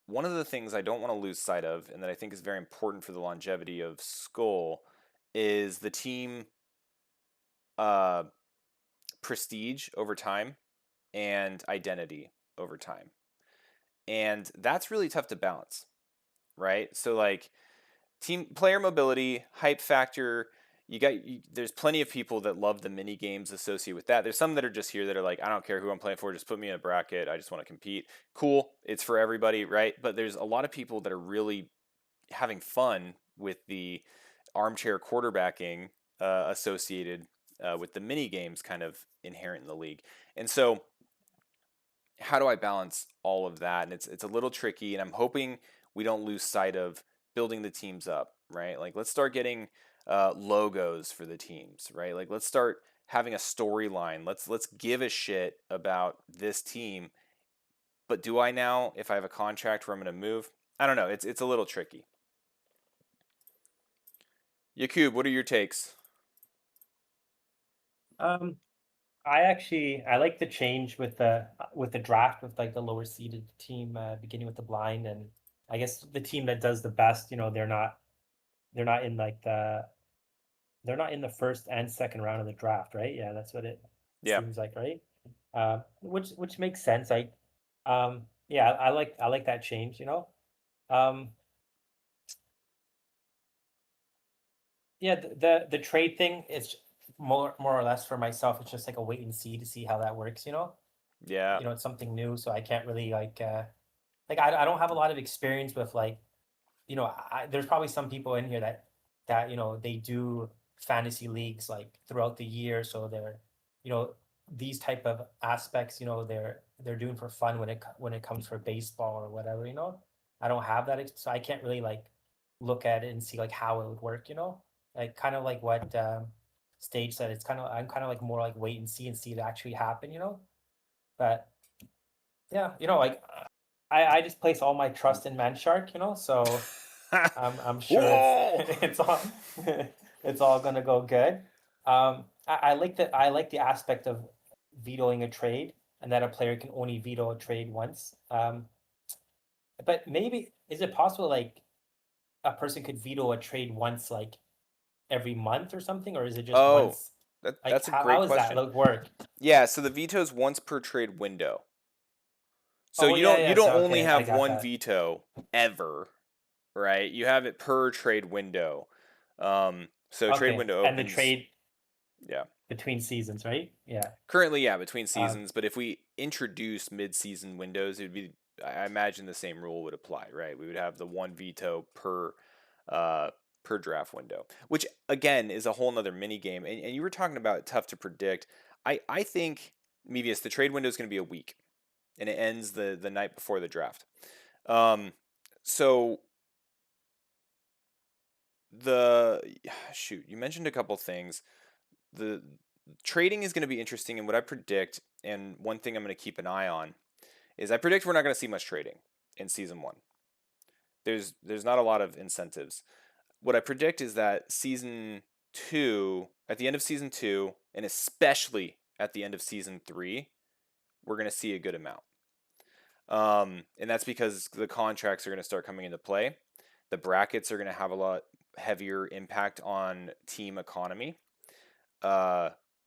one of the things I don't want to lose sight of, and that I think is very important for the longevity of Skull, is the team uh, prestige over time and identity over time. And that's really tough to balance, right? So like team player mobility, hype factor, there's plenty of people that love the mini games associated with that. There's some that are just here that are like, I don't care who I'm playing for, just put me in a bracket. I just want to compete. Cool, it's for everybody, right? But there's a lot of people that are really having fun with the armchair quarterbacking associated with the mini games kind of inherent in the league. And so how do I balance all of that? And it's a little tricky, and I'm hoping we don't lose sight of building the teams up, right? Like let's start getting logos for the teams, right? Like let's start having a storyline. Let's give a shit about this team. But do I now, if I have a contract where I'm going to move? I don't know. It's a little tricky. Yakub, what are your takes? I like the change with the draft with like the lower seeded team beginning with the blind, and I guess the team that does the best, they're not in like they're not in the first and second round of the draft, right? Yeah, that's what it Yeah. seems like, right? Which makes sense. Yeah, I like that change, Um, yeah, the trade thing is more or less for myself. It's just like a wait and see to see how that works, Yeah. It's something new, so I can't really I don't have a lot of experience with like there's probably some people in here that they do fantasy leagues like throughout the year, so they're these type of aspects they're doing for fun when it comes for baseball or whatever. I don't have that, so I can't really like look at it and see like how it would work. Like kind of like what Stage said. I'm kind of like more like wait and see it actually happen. But yeah, like I just place all my trust in Manshark, so I'm sure Whoa! it's all it's all gonna go good. I like the aspect of vetoing a trade and that a player can only veto a trade once. But maybe is it possible like a person could veto a trade once like every month or something, or is it just Oh, once? Like that's a how great does that question. like work? Yeah, so the veto's once per trade window. So Oh yeah, you yeah. don't So only okay, I have got one that. veto ever, right? You have it per trade window. So trade Okay, window and the opens, trade yeah. between seasons, right? Yeah. Currently, yeah, between Um, seasons, but if we introduce mid-season windows, it would be I imagine the same rule would apply, right? We would have the one veto uh per draft window, which again is a whole nother mini game. And you were talking about tough to predict. I think Mevius, the trade window is going to be a week, and it ends the night before the draft. Um, so the shoot, you mentioned a couple things. The trading is going to be interesting, and what I predict, and one thing I'm going to keep an eye on, is I predict we're not going to see much trading in season one. There's not a lot of incentives. What I predict is that season two, at the end of season two, and especially at the end of season three, we're going to see a good amount. And that's because the contracts are going to start coming into play. The brackets are going to have a lot heavier impact on team economy.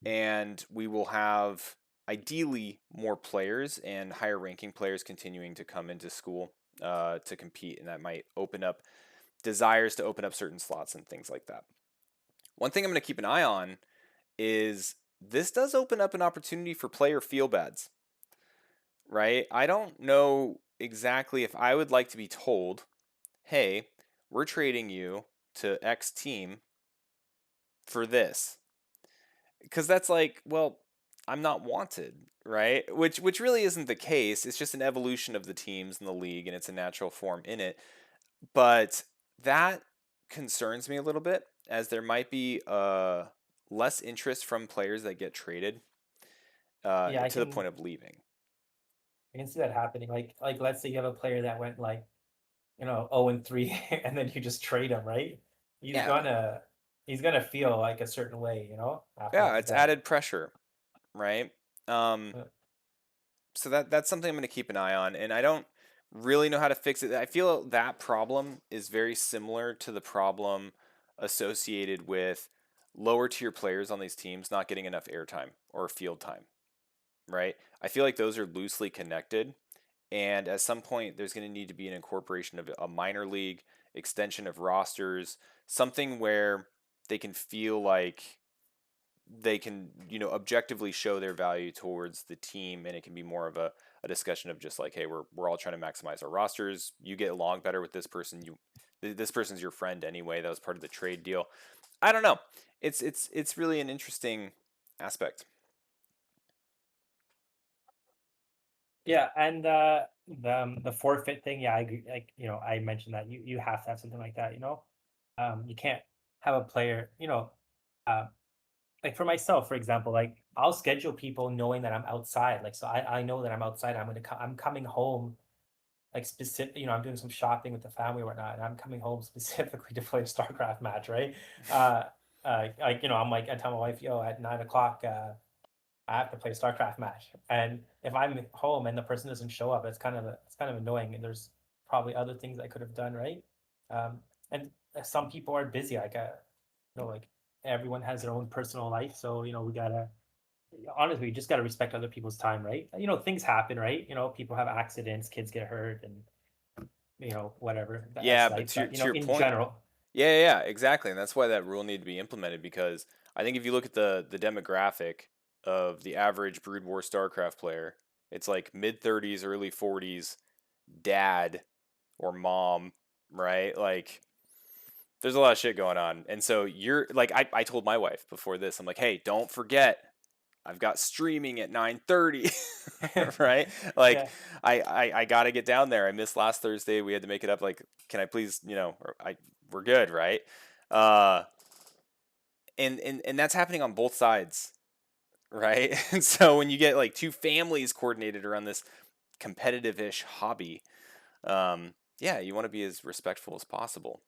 And we will have, ideally more players and higher ranking players continuing to come into school to compete, and that might open up desires to open up certain slots and things like that. One thing I'm going to keep an eye on is this does open up an opportunity for player feel bads, right? I don't know exactly if I would like to be told, hey, we're trading you to X team for this. Because that's like, well, I'm not wanted, right? Which really isn't the case. It's just an evolution of the teams in the league and it's a natural form in it. But that concerns me a little bit, as there might be less interest from players that get traded Yeah, to the point of leaving. I can see that happening. Like let's say you have a player that went like, 0-3 and then you just trade him, right? He's Yeah, gonna he's gonna feel like a certain way, yeah, afterwards it's that added pressure, right? Um, uh, so that's something I'm going to keep an eye on, and I don't really know how to fix it. I feel that problem is very similar to the problem associated with lower tier players on these teams not getting enough airtime or field time, right? I feel like those are loosely connected, and at some point there's going to need to be an incorporation of a minor league extension of rosters, something where they can feel like they can objectively show their value towards the team, and it can be more of a discussion of just like, hey, we're all trying to maximize our rosters. You get along better with this person. This person's your friend anyway. That was part of the trade deal. I don't know. It's really an interesting aspect. yeah, and the forfeit thing, yeah, I agree. Like, I mentioned that you have to have something like that, you can't have a player, uh, like for myself, for example, like I'll schedule people knowing that I'm outside. Like, so I know that I'm outside. I'm coming home, like specific, I'm doing some shopping with the family or whatnot, and I'm coming home specifically to play a StarCraft match, right? Uh, like, I'm like, I tell my wife, yo, at 9 o'clock, I have to play a StarCraft match. And if I'm home and the person doesn't show up, it's kind of annoying. And there's probably other things I could have done, right? And some people are busy. Like everyone has their own personal life, so we gotta honestly, you just gotta respect other people's time, right? Things happen, right? People have accidents, kids get hurt, and whatever. Yeah, That's but life. But to your in point, general, yeah, exactly, and that's why that rule needed to be implemented, because I think if you look at the demographic of the average Brood War StarCraft player, it's like mid 30s, early 40s, dad or mom, right? Like there's a lot of shit going on. And so you're like, I told my wife before this, I'm like, hey, don't forget, I've got streaming at 9:30, right? Like yeah. I gotta get down there. I missed last Thursday. We had to make it up. Like, can I please, we're good, right? Uh, and that's happening on both sides, right? And so when you get like two families coordinated around this competitive-ish hobby, yeah, you want to be as respectful as possible.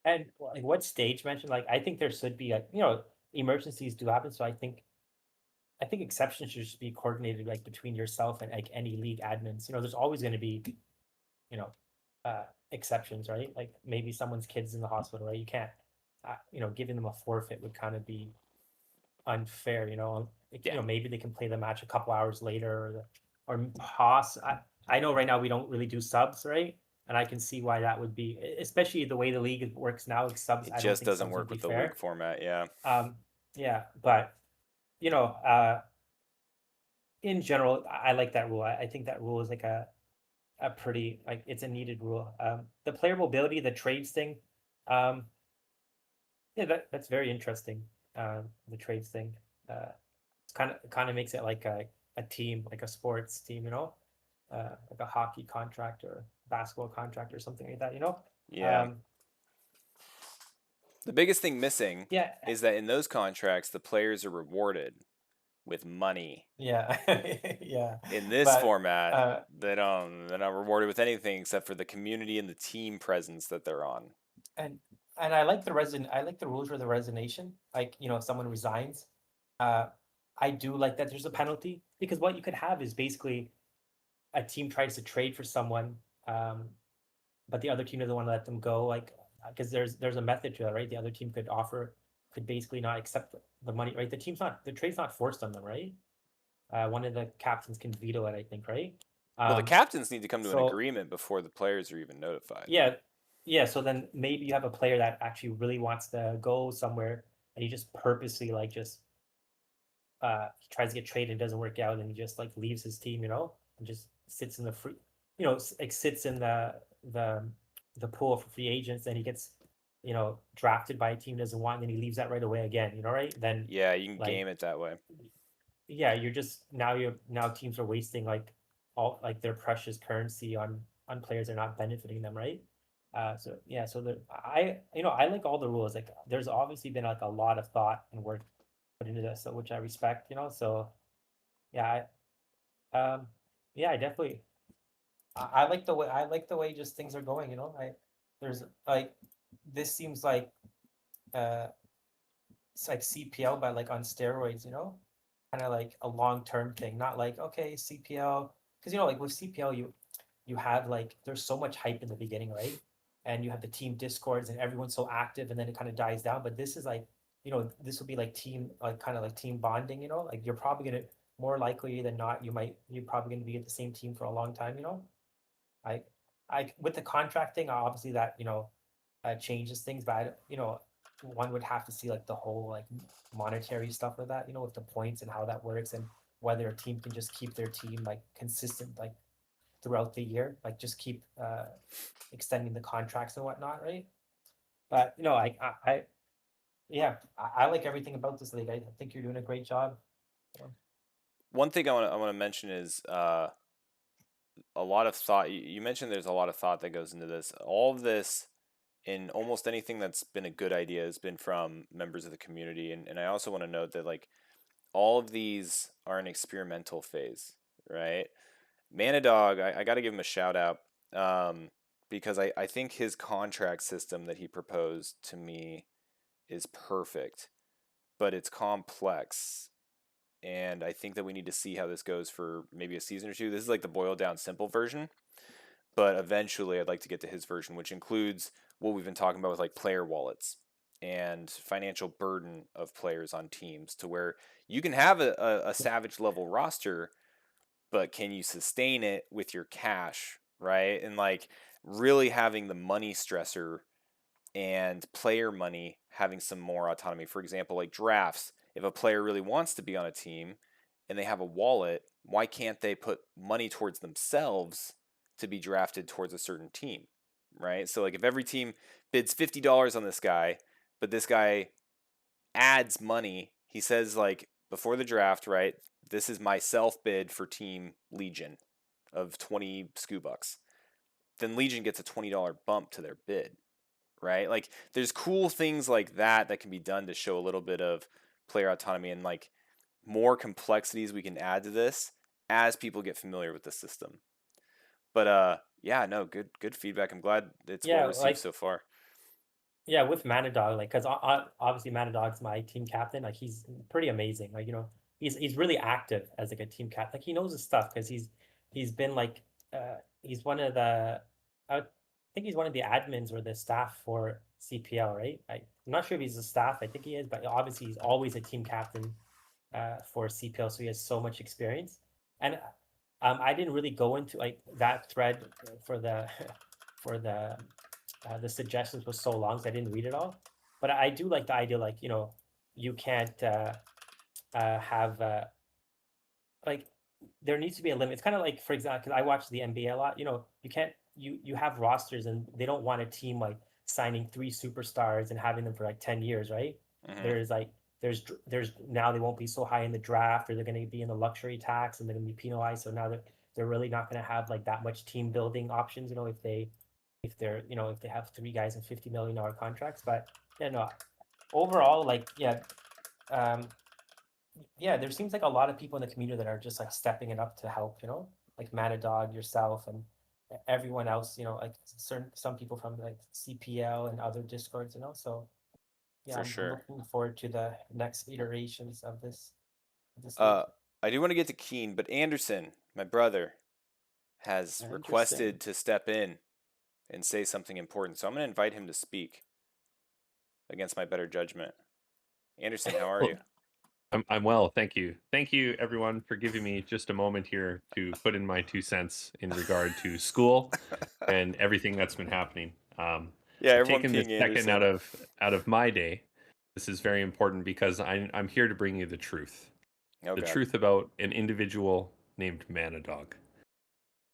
And like what Stage mentioned, like I think there should be like emergencies do happen, so I think exceptions should just be coordinated like between yourself and like any league admins. There's always going to be you know uh exceptions, right? Like maybe someone's kid's in the hospital, right? You can't giving them a forfeit would kind of be unfair. Like, Yeah, maybe they can play the match a couple hours later, or pos. I know right now we don't really do subs, right? And I can see why that would be, especially the way the league works now. Like subs, it I don't just think doesn't subs would work be with the league fair. format. Yeah. Um, yeah, but you know, uh, in general, I like that rule. I think that rule is like a pretty, like, it's a needed rule. The player mobility, the trades thing, um, yeah, that's very interesting. The trades thing, it's kind of makes it like a team, like a sports team, like a hockey contract or basketball contract or something like that. Yeah. Um, The biggest thing missing yeah, is that in those contracts, the players are rewarded with money. yeah, yeah, In this but format, they're not rewarded with anything except for the community and the team presence that they're on. and and I like the rules for the resignation. Like, if someone resigns, uh, I do like that there's a penalty, because what you could have is basically a team tries to trade for someone, um, but the other team doesn't want to let them go. Like, because there's a method to that, right? The other team could basically not accept the money, right? The trade's not forced on them, right? one of the captains can veto it, I think, right? Well, the captains need to come to an so- agreement before the players are even notified. Yeah, so then maybe you have a player that actually really wants to go somewhere, and he just purposely like just he tries to get traded and doesn't work out, and he just like leaves his team, and just sits in the free, like sits in the the pool for free agents, and he gets drafted by a team he doesn't want, and then he leaves that right away again, right? Then Yeah, you can like game it that way. yeah, now teams are wasting like all like their precious currency on players that are not benefiting them, right? So yeah, so I like all the rules. Like there's obviously been like a lot of thought and work put into this, so which I respect, So yeah, yeah, I definitely I like the way just things are going, there's like this seems like uh it's like CPL but like on steroids, kind of like a long-term thing, not like okay CPL, because like with CPL you have like there's so much hype in the beginning, right? And you have the team discords and everyone's so active, and then it kind of dies down. But this is like this will be like team like kind of like team bonding, like you're probably gonna more likely than not you're probably gonna be at the same team for a long time, I I with the contract thing obviously that changes things, but one would have to see like the whole like monetary stuff with that, with the points and how that works, and whether a team can just keep their team like consistent like throughout the year, like just keep extending the contracts and whatnot, right? But yeah, I like everything about this league. I think you're doing a great job. One thing I want to mention is a lot of thought. You mentioned there's a lot of thought that goes into this. All of this, in almost anything that's been a good idea, has been from members of the community. And I also want to note that like all of these are an experimental phase, right? Manadog, I got to give him a shout out because I think his contract system that he proposed to me is perfect, but it's complex. And I think that we need to see how this goes for maybe a season or two. This is like the boiled down simple version, but eventually I'd like to get to his version, which includes what we've been talking about with like player wallets and financial burden of players on teams, to where you can have a savage level roster, but can you sustain it with your cash, right? And like really having the money stressor and player money having some more autonomy. For example, like drafts, if a player really wants to be on a team and they have a wallet, why can't they put money towards themselves to be drafted towards a certain team, right? So like if every team bids $50 on this guy, but this guy adds money, he says like before the draft, right? This is my self bid for Team Legion of 20 SCU bucks. Then Legion gets a $20 bump to their bid, right? Like there's cool things like that can be done to show a little bit of player autonomy, and like more complexities we can add to this as people get familiar with the system. But yeah, no, good feedback. I'm glad it's well received like so far. yeah, with Manadog, like because obviously Manadog's my team captain. Like he's pretty amazing. Like he's really active as like a team captain. Like he knows his stuff because he's been like he's one of the I think he's one of the admins or the staff for CPL, right? I'm not sure if he's the staff. I think he is, but obviously he's always a team captain for CPL, so he has so much experience. And I didn't really go into like that thread for the for the suggestions was so long, so I didn't read it all. But I do like the idea, like you can't have like there needs to be a limit. It's kind of like, for example, because I watch the NBA a lot. You can't you have rosters, and they don't want a team like signing 3 superstars and having them for like 10 years, right? Mm-hmm. There's like there's now they won't be so high in the draft, or they're going to be in the luxury tax, and they're going to be penalized. So now they're really not going to have like that much team building options, if they have 3 guys in $50 million contracts. But yeah, no, overall, like yeah, there seems like a lot of people in the community that are just like stepping it up to help, like Matadog, yourself, and everyone else, like some people from like CPL and other discords, So yeah, For I'm sure. looking forward to the next iterations of this league. I do want to get to Keen, but Anderson, my brother, has requested to step in and say something important. So I'm going to invite him to speak against my better judgment. Anderson, how are you? I'm well, thank you. Thank you, everyone, for giving me just a moment here to put in my 2 cents in regard to school and everything that's been happening. Yeah, I've everyone taken this ping second Anderson. out of my day. This is very important because I'm here to bring you the truth. Oh The god. truth about an individual named Manadog.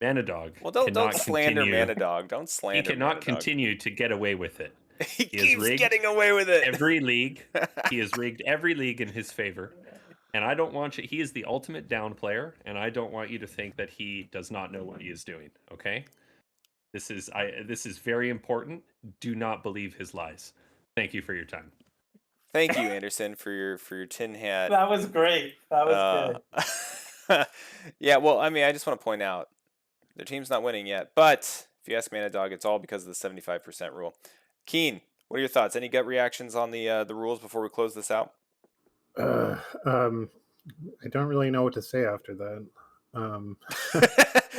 Manadog Well, don't cannot slander continue. Manadog. Don't He slander cannot Manadog. continue to get away with it. He He has keeps rigged getting away with it. every league. He has rigged every league in his favor. And I don't want you. He is the ultimate down player, and I don't want you to think that he does not know what he is doing. Okay, this is very important. Do not believe his lies. Thank you for your time. Thank you, Anderson, for your tin hat. That was great. That was good. Yeah, well, I mean, I just want to point out their team's not winning yet, but if you ask Manadog, it's all because of the 75% rule. Keen, what are your thoughts? Any gut reactions on the rules before we close this out? I don't really know what to say after that.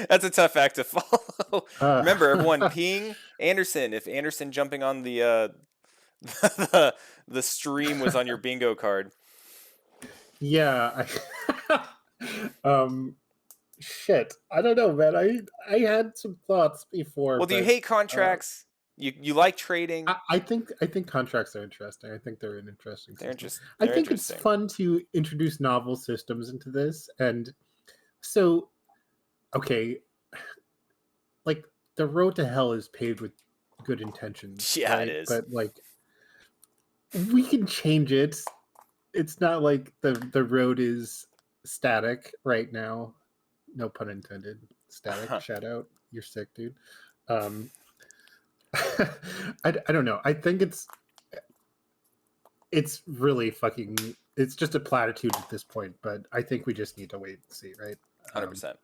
That's a tough act to follow. Remember, everyone, uh, ping Anderson. If Anderson jumping on the the stream was on your bingo card. yeah. Shit. I don't know, man. I had some thoughts before. Well, do you but, hate contracts? You like trading? I think contracts are interesting. I think they're an interesting They're system. interesting. I think it's fun to introduce novel systems into this, and so okay, like the road to hell is paved with good intentions. Yeah, right? it is. But like, we can change it. It's not like the road is static right now. No pun intended. Static. Shout out. You're sick, dude. I don't know. I think it's really fucking. It's just a platitude at this point, but I think we just need to wait and see, right? 100%.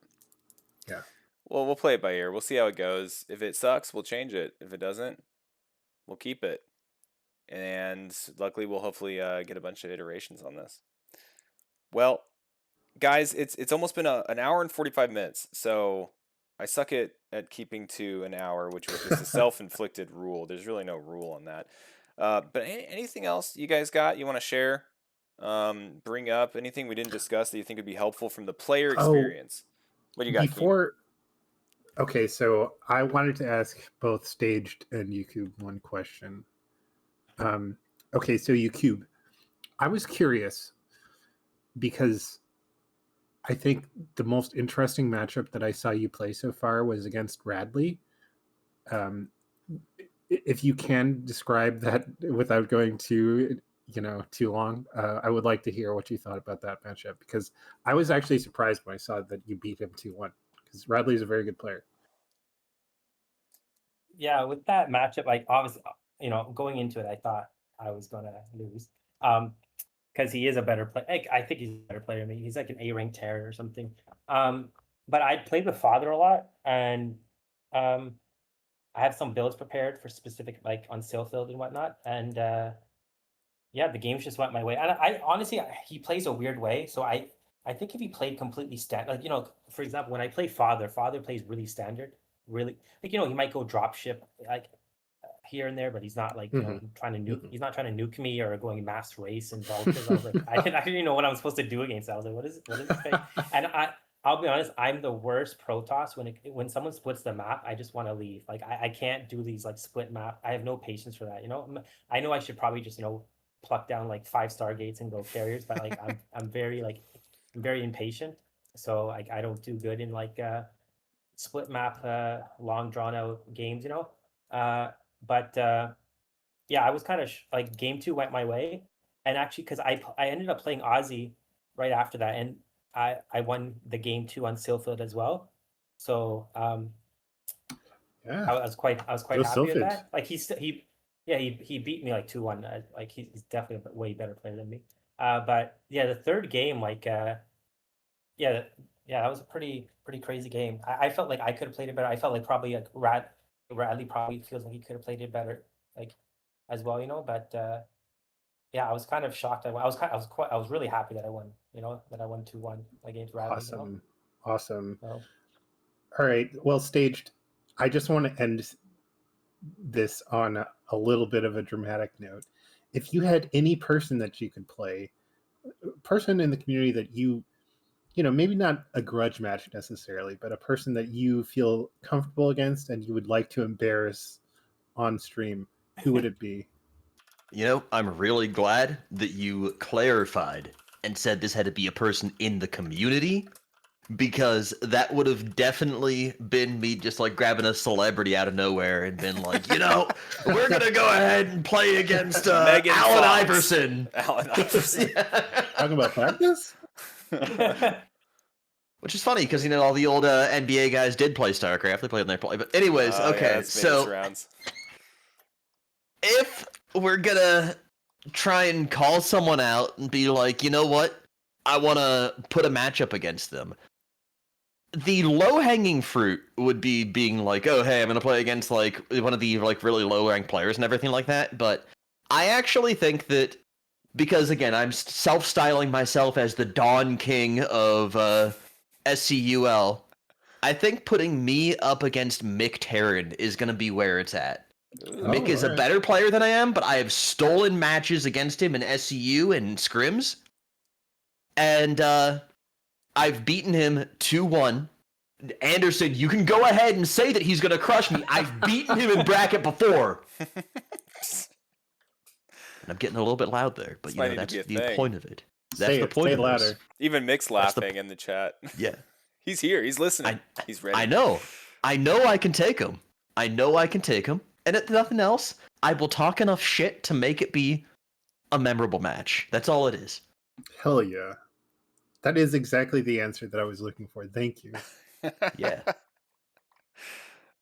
Yeah. Well, we'll play it by ear. We'll see how it goes. If it sucks, we'll change it. If it doesn't, we'll keep it. And luckily, we'll hopefully get a bunch of iterations on this. Well, guys, it's almost been an hour and 45 minutes. So I suck at keeping to an hour, which was just a self-inflicted rule. There's really no rule on that. But anything else you guys got you want to share? Bring up anything we didn't discuss that you think would be helpful from the player experience? What do you got? Before, okay, so I wanted to ask both Staged and YouTube one question. Okay, so YouTube, I was curious because I think the most interesting matchup that I saw you play so far was against Radley. If you can describe that without going too long, I would like to hear what you thought about that matchup, because I was actually surprised when I saw that you beat him 2-1, because Radley is a very good player. Yeah, with that matchup, like obviously, going into it, I thought I was gonna lose. Because he is a better player. Like, I think he's a better player than me. He's like an A-ranked terror or something. But I played with Father a lot, and I have some builds prepared for specific, like on Sailfield and whatnot. And yeah, the games just went my way. And I honestly, he plays a weird way. So I think if he played completely standard, like, for example, when I play Father plays really standard. Really, like, he might go drop ship like here and there, but he's not like trying to nuke. He's not trying to nuke me or going mass race and vultures. I was like, I didn't even know what I'm supposed to do against that. I was like, what is this thing? And I'll be honest, I'm the worst Protoss when someone splits the map. I just want to leave. Like, I can't do these like split map. I have no patience for that. I know I should probably just pluck down like 5 Stargates and go carriers, but like I'm very impatient. So like I don't do good in like split map long drawn out games. But yeah, I was kind of like game 2 went my way, and actually because I ended up playing Aussie right after that, and I won the game 2 on Silfield as well. So yeah, I was quite happy with that. Like he beat me like 2-1. Like he's definitely a way better player than me. But yeah, the third game, like yeah, that was a pretty crazy game. I felt like I could have played it better. I felt like probably like Radley probably feels like he could have played it better, like as well, But yeah, I was kind of shocked. I was really happy that I won. That I won 2-1 against Radley. Awesome. So. All right, well, Staged, I just want to end this on a little bit of a dramatic note. If you had any person that you could play person in the community that you know, maybe not a grudge match necessarily, but a person that you feel comfortable against and you would like to embarrass on stream, who would it be? You know, I'm really glad that you clarified and said this had to be a person in the community, because that would have definitely been me just like grabbing a celebrity out of nowhere and been like, you know, we're gonna go ahead and play against Megan Allen Fox. Iverson. Allen Iverson. Talking about practice? Which is funny because, you know, all the old NBA guys did play StarCraft. They played on their play. But anyways, Oh, yeah, okay, that's made its so rounds. if we're gonna try and call someone out and be like, you know what, I want to put a matchup against them, the low-hanging fruit would be being like, oh, hey, I'm gonna play against like one of the like really low-ranked players and everything like that. But I actually think that, because again, I'm self-styling myself as the Dawn King of SCUL, I think putting me up against Mick Terran is going to be where it's at. Ooh. Mick is a alright. better player than I am, but I have stolen matches against him in SCU and scrims. And I've beaten him 2-1. Anderson, you can go ahead and say that he's going to crush me. I've beaten him in bracket before. And I'm getting a little bit loud there, but This you might know, need to that's be a the thing. point of it. That's Say the it. point Say of it this. louder. Even Mick's That's the laughing in the chat. Yeah. He's here. He's listening. He's ready. I know. I know I can take him. I know I can take him. And if nothing else, I will talk enough shit to make it be a memorable match. That's all it is. Hell yeah. That is exactly the answer that I was looking for. Thank you. Yeah.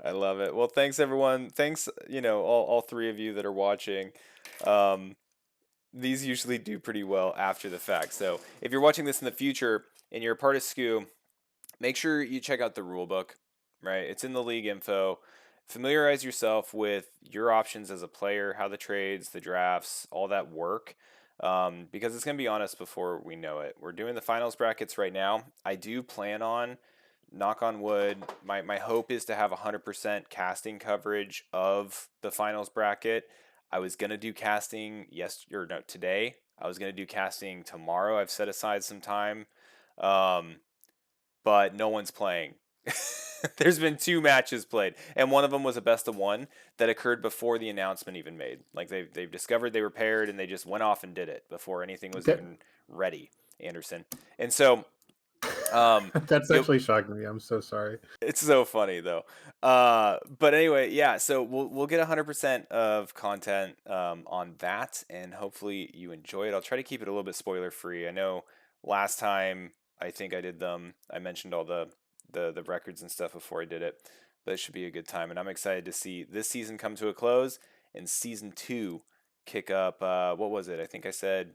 I love it. Well, thanks everyone. Thanks, you know, all three of you that are watching. These usually do pretty well after the fact. So if you're watching this in the future and you're a part of SCU, make sure you check out the rule book, right? It's in the league info. Familiarize yourself with your options as a player, how the trades, the drafts, all that work. Because it's going to be on us before we know it. We're doing the finals brackets right now. I do plan on, knock on wood, my hope is to have 100% casting coverage of the finals bracket. I was going to do casting today. I was going to do casting tomorrow. I've set aside some time. But no one's playing. There's been 2 matches played, and one of them was a best of 1 that occurred before the announcement even made. Like they've discovered they were paired, and they just went off and did it before anything was That- even ready, Anderson. And so That's actually shocking me. I'm so sorry. it's so funny though. But anyway, yeah. So we'll get 100% of content on that, and hopefully you enjoy it. I'll try to keep it a little bit spoiler free. I know last time I think I did them. I mentioned all the records and stuff before I did it, but it should be a good time, and I'm excited to see this season come to a close and season 2 kick up. What was it? I think I said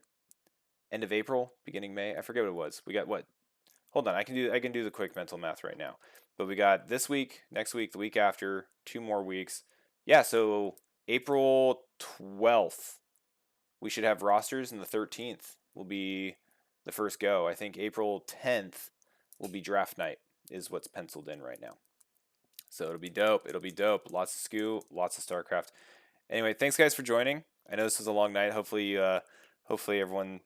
end of April, beginning May. I forget what it was. We got what? Hold on, I can do the quick mental math right now. But we got this week, next week, the week after, 2 more weeks. Yeah, so April 12th, we should have rosters, and the 13th will be the first go. I think April 10th will be draft night, is what's penciled in right now. So it'll be dope. It'll be dope. Lots of SCU, lots of StarCraft. Anyway, thanks guys for joining. I know this was a long night. Hopefully everyone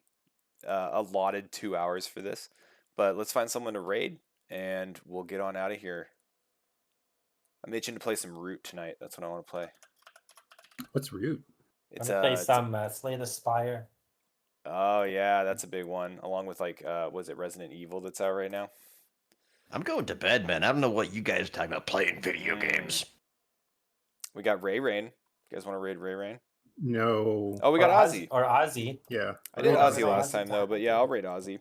allotted 2 hours for this. But let's find someone to raid, and we'll get on out of here. I'm itching to play some Root tonight. That's what I want to play. What's Root? It's I'm gonna play some Slay the Spire. Oh yeah, that's a big one. Along with like, was it Resident Evil that's out right now? I'm going to bed, man. I don't know what you guys are talking about playing video games. We got Ray Rain. You guys want to raid Ray Rain? No. Oh, we got Ozzy. Or Ozzy. Yeah. I did Oh, Ozzy Ozzy last time though, time. but yeah, I'll raid Ozzy.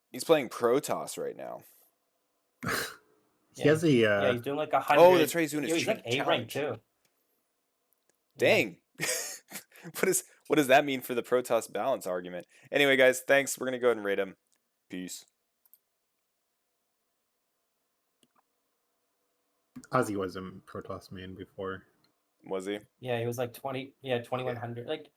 He's playing Protoss right now. He has a Yeah, he's doing like 100. Oh, that's right. He's doing his He's like A rank challenge. too. Dang. What does that mean for the Protoss balance argument? Anyway, guys, thanks. We're gonna go ahead and rate him. Peace. Ozzy was a Protoss main before. Was he? Yeah, he was like 20. Yeah, 2100. Like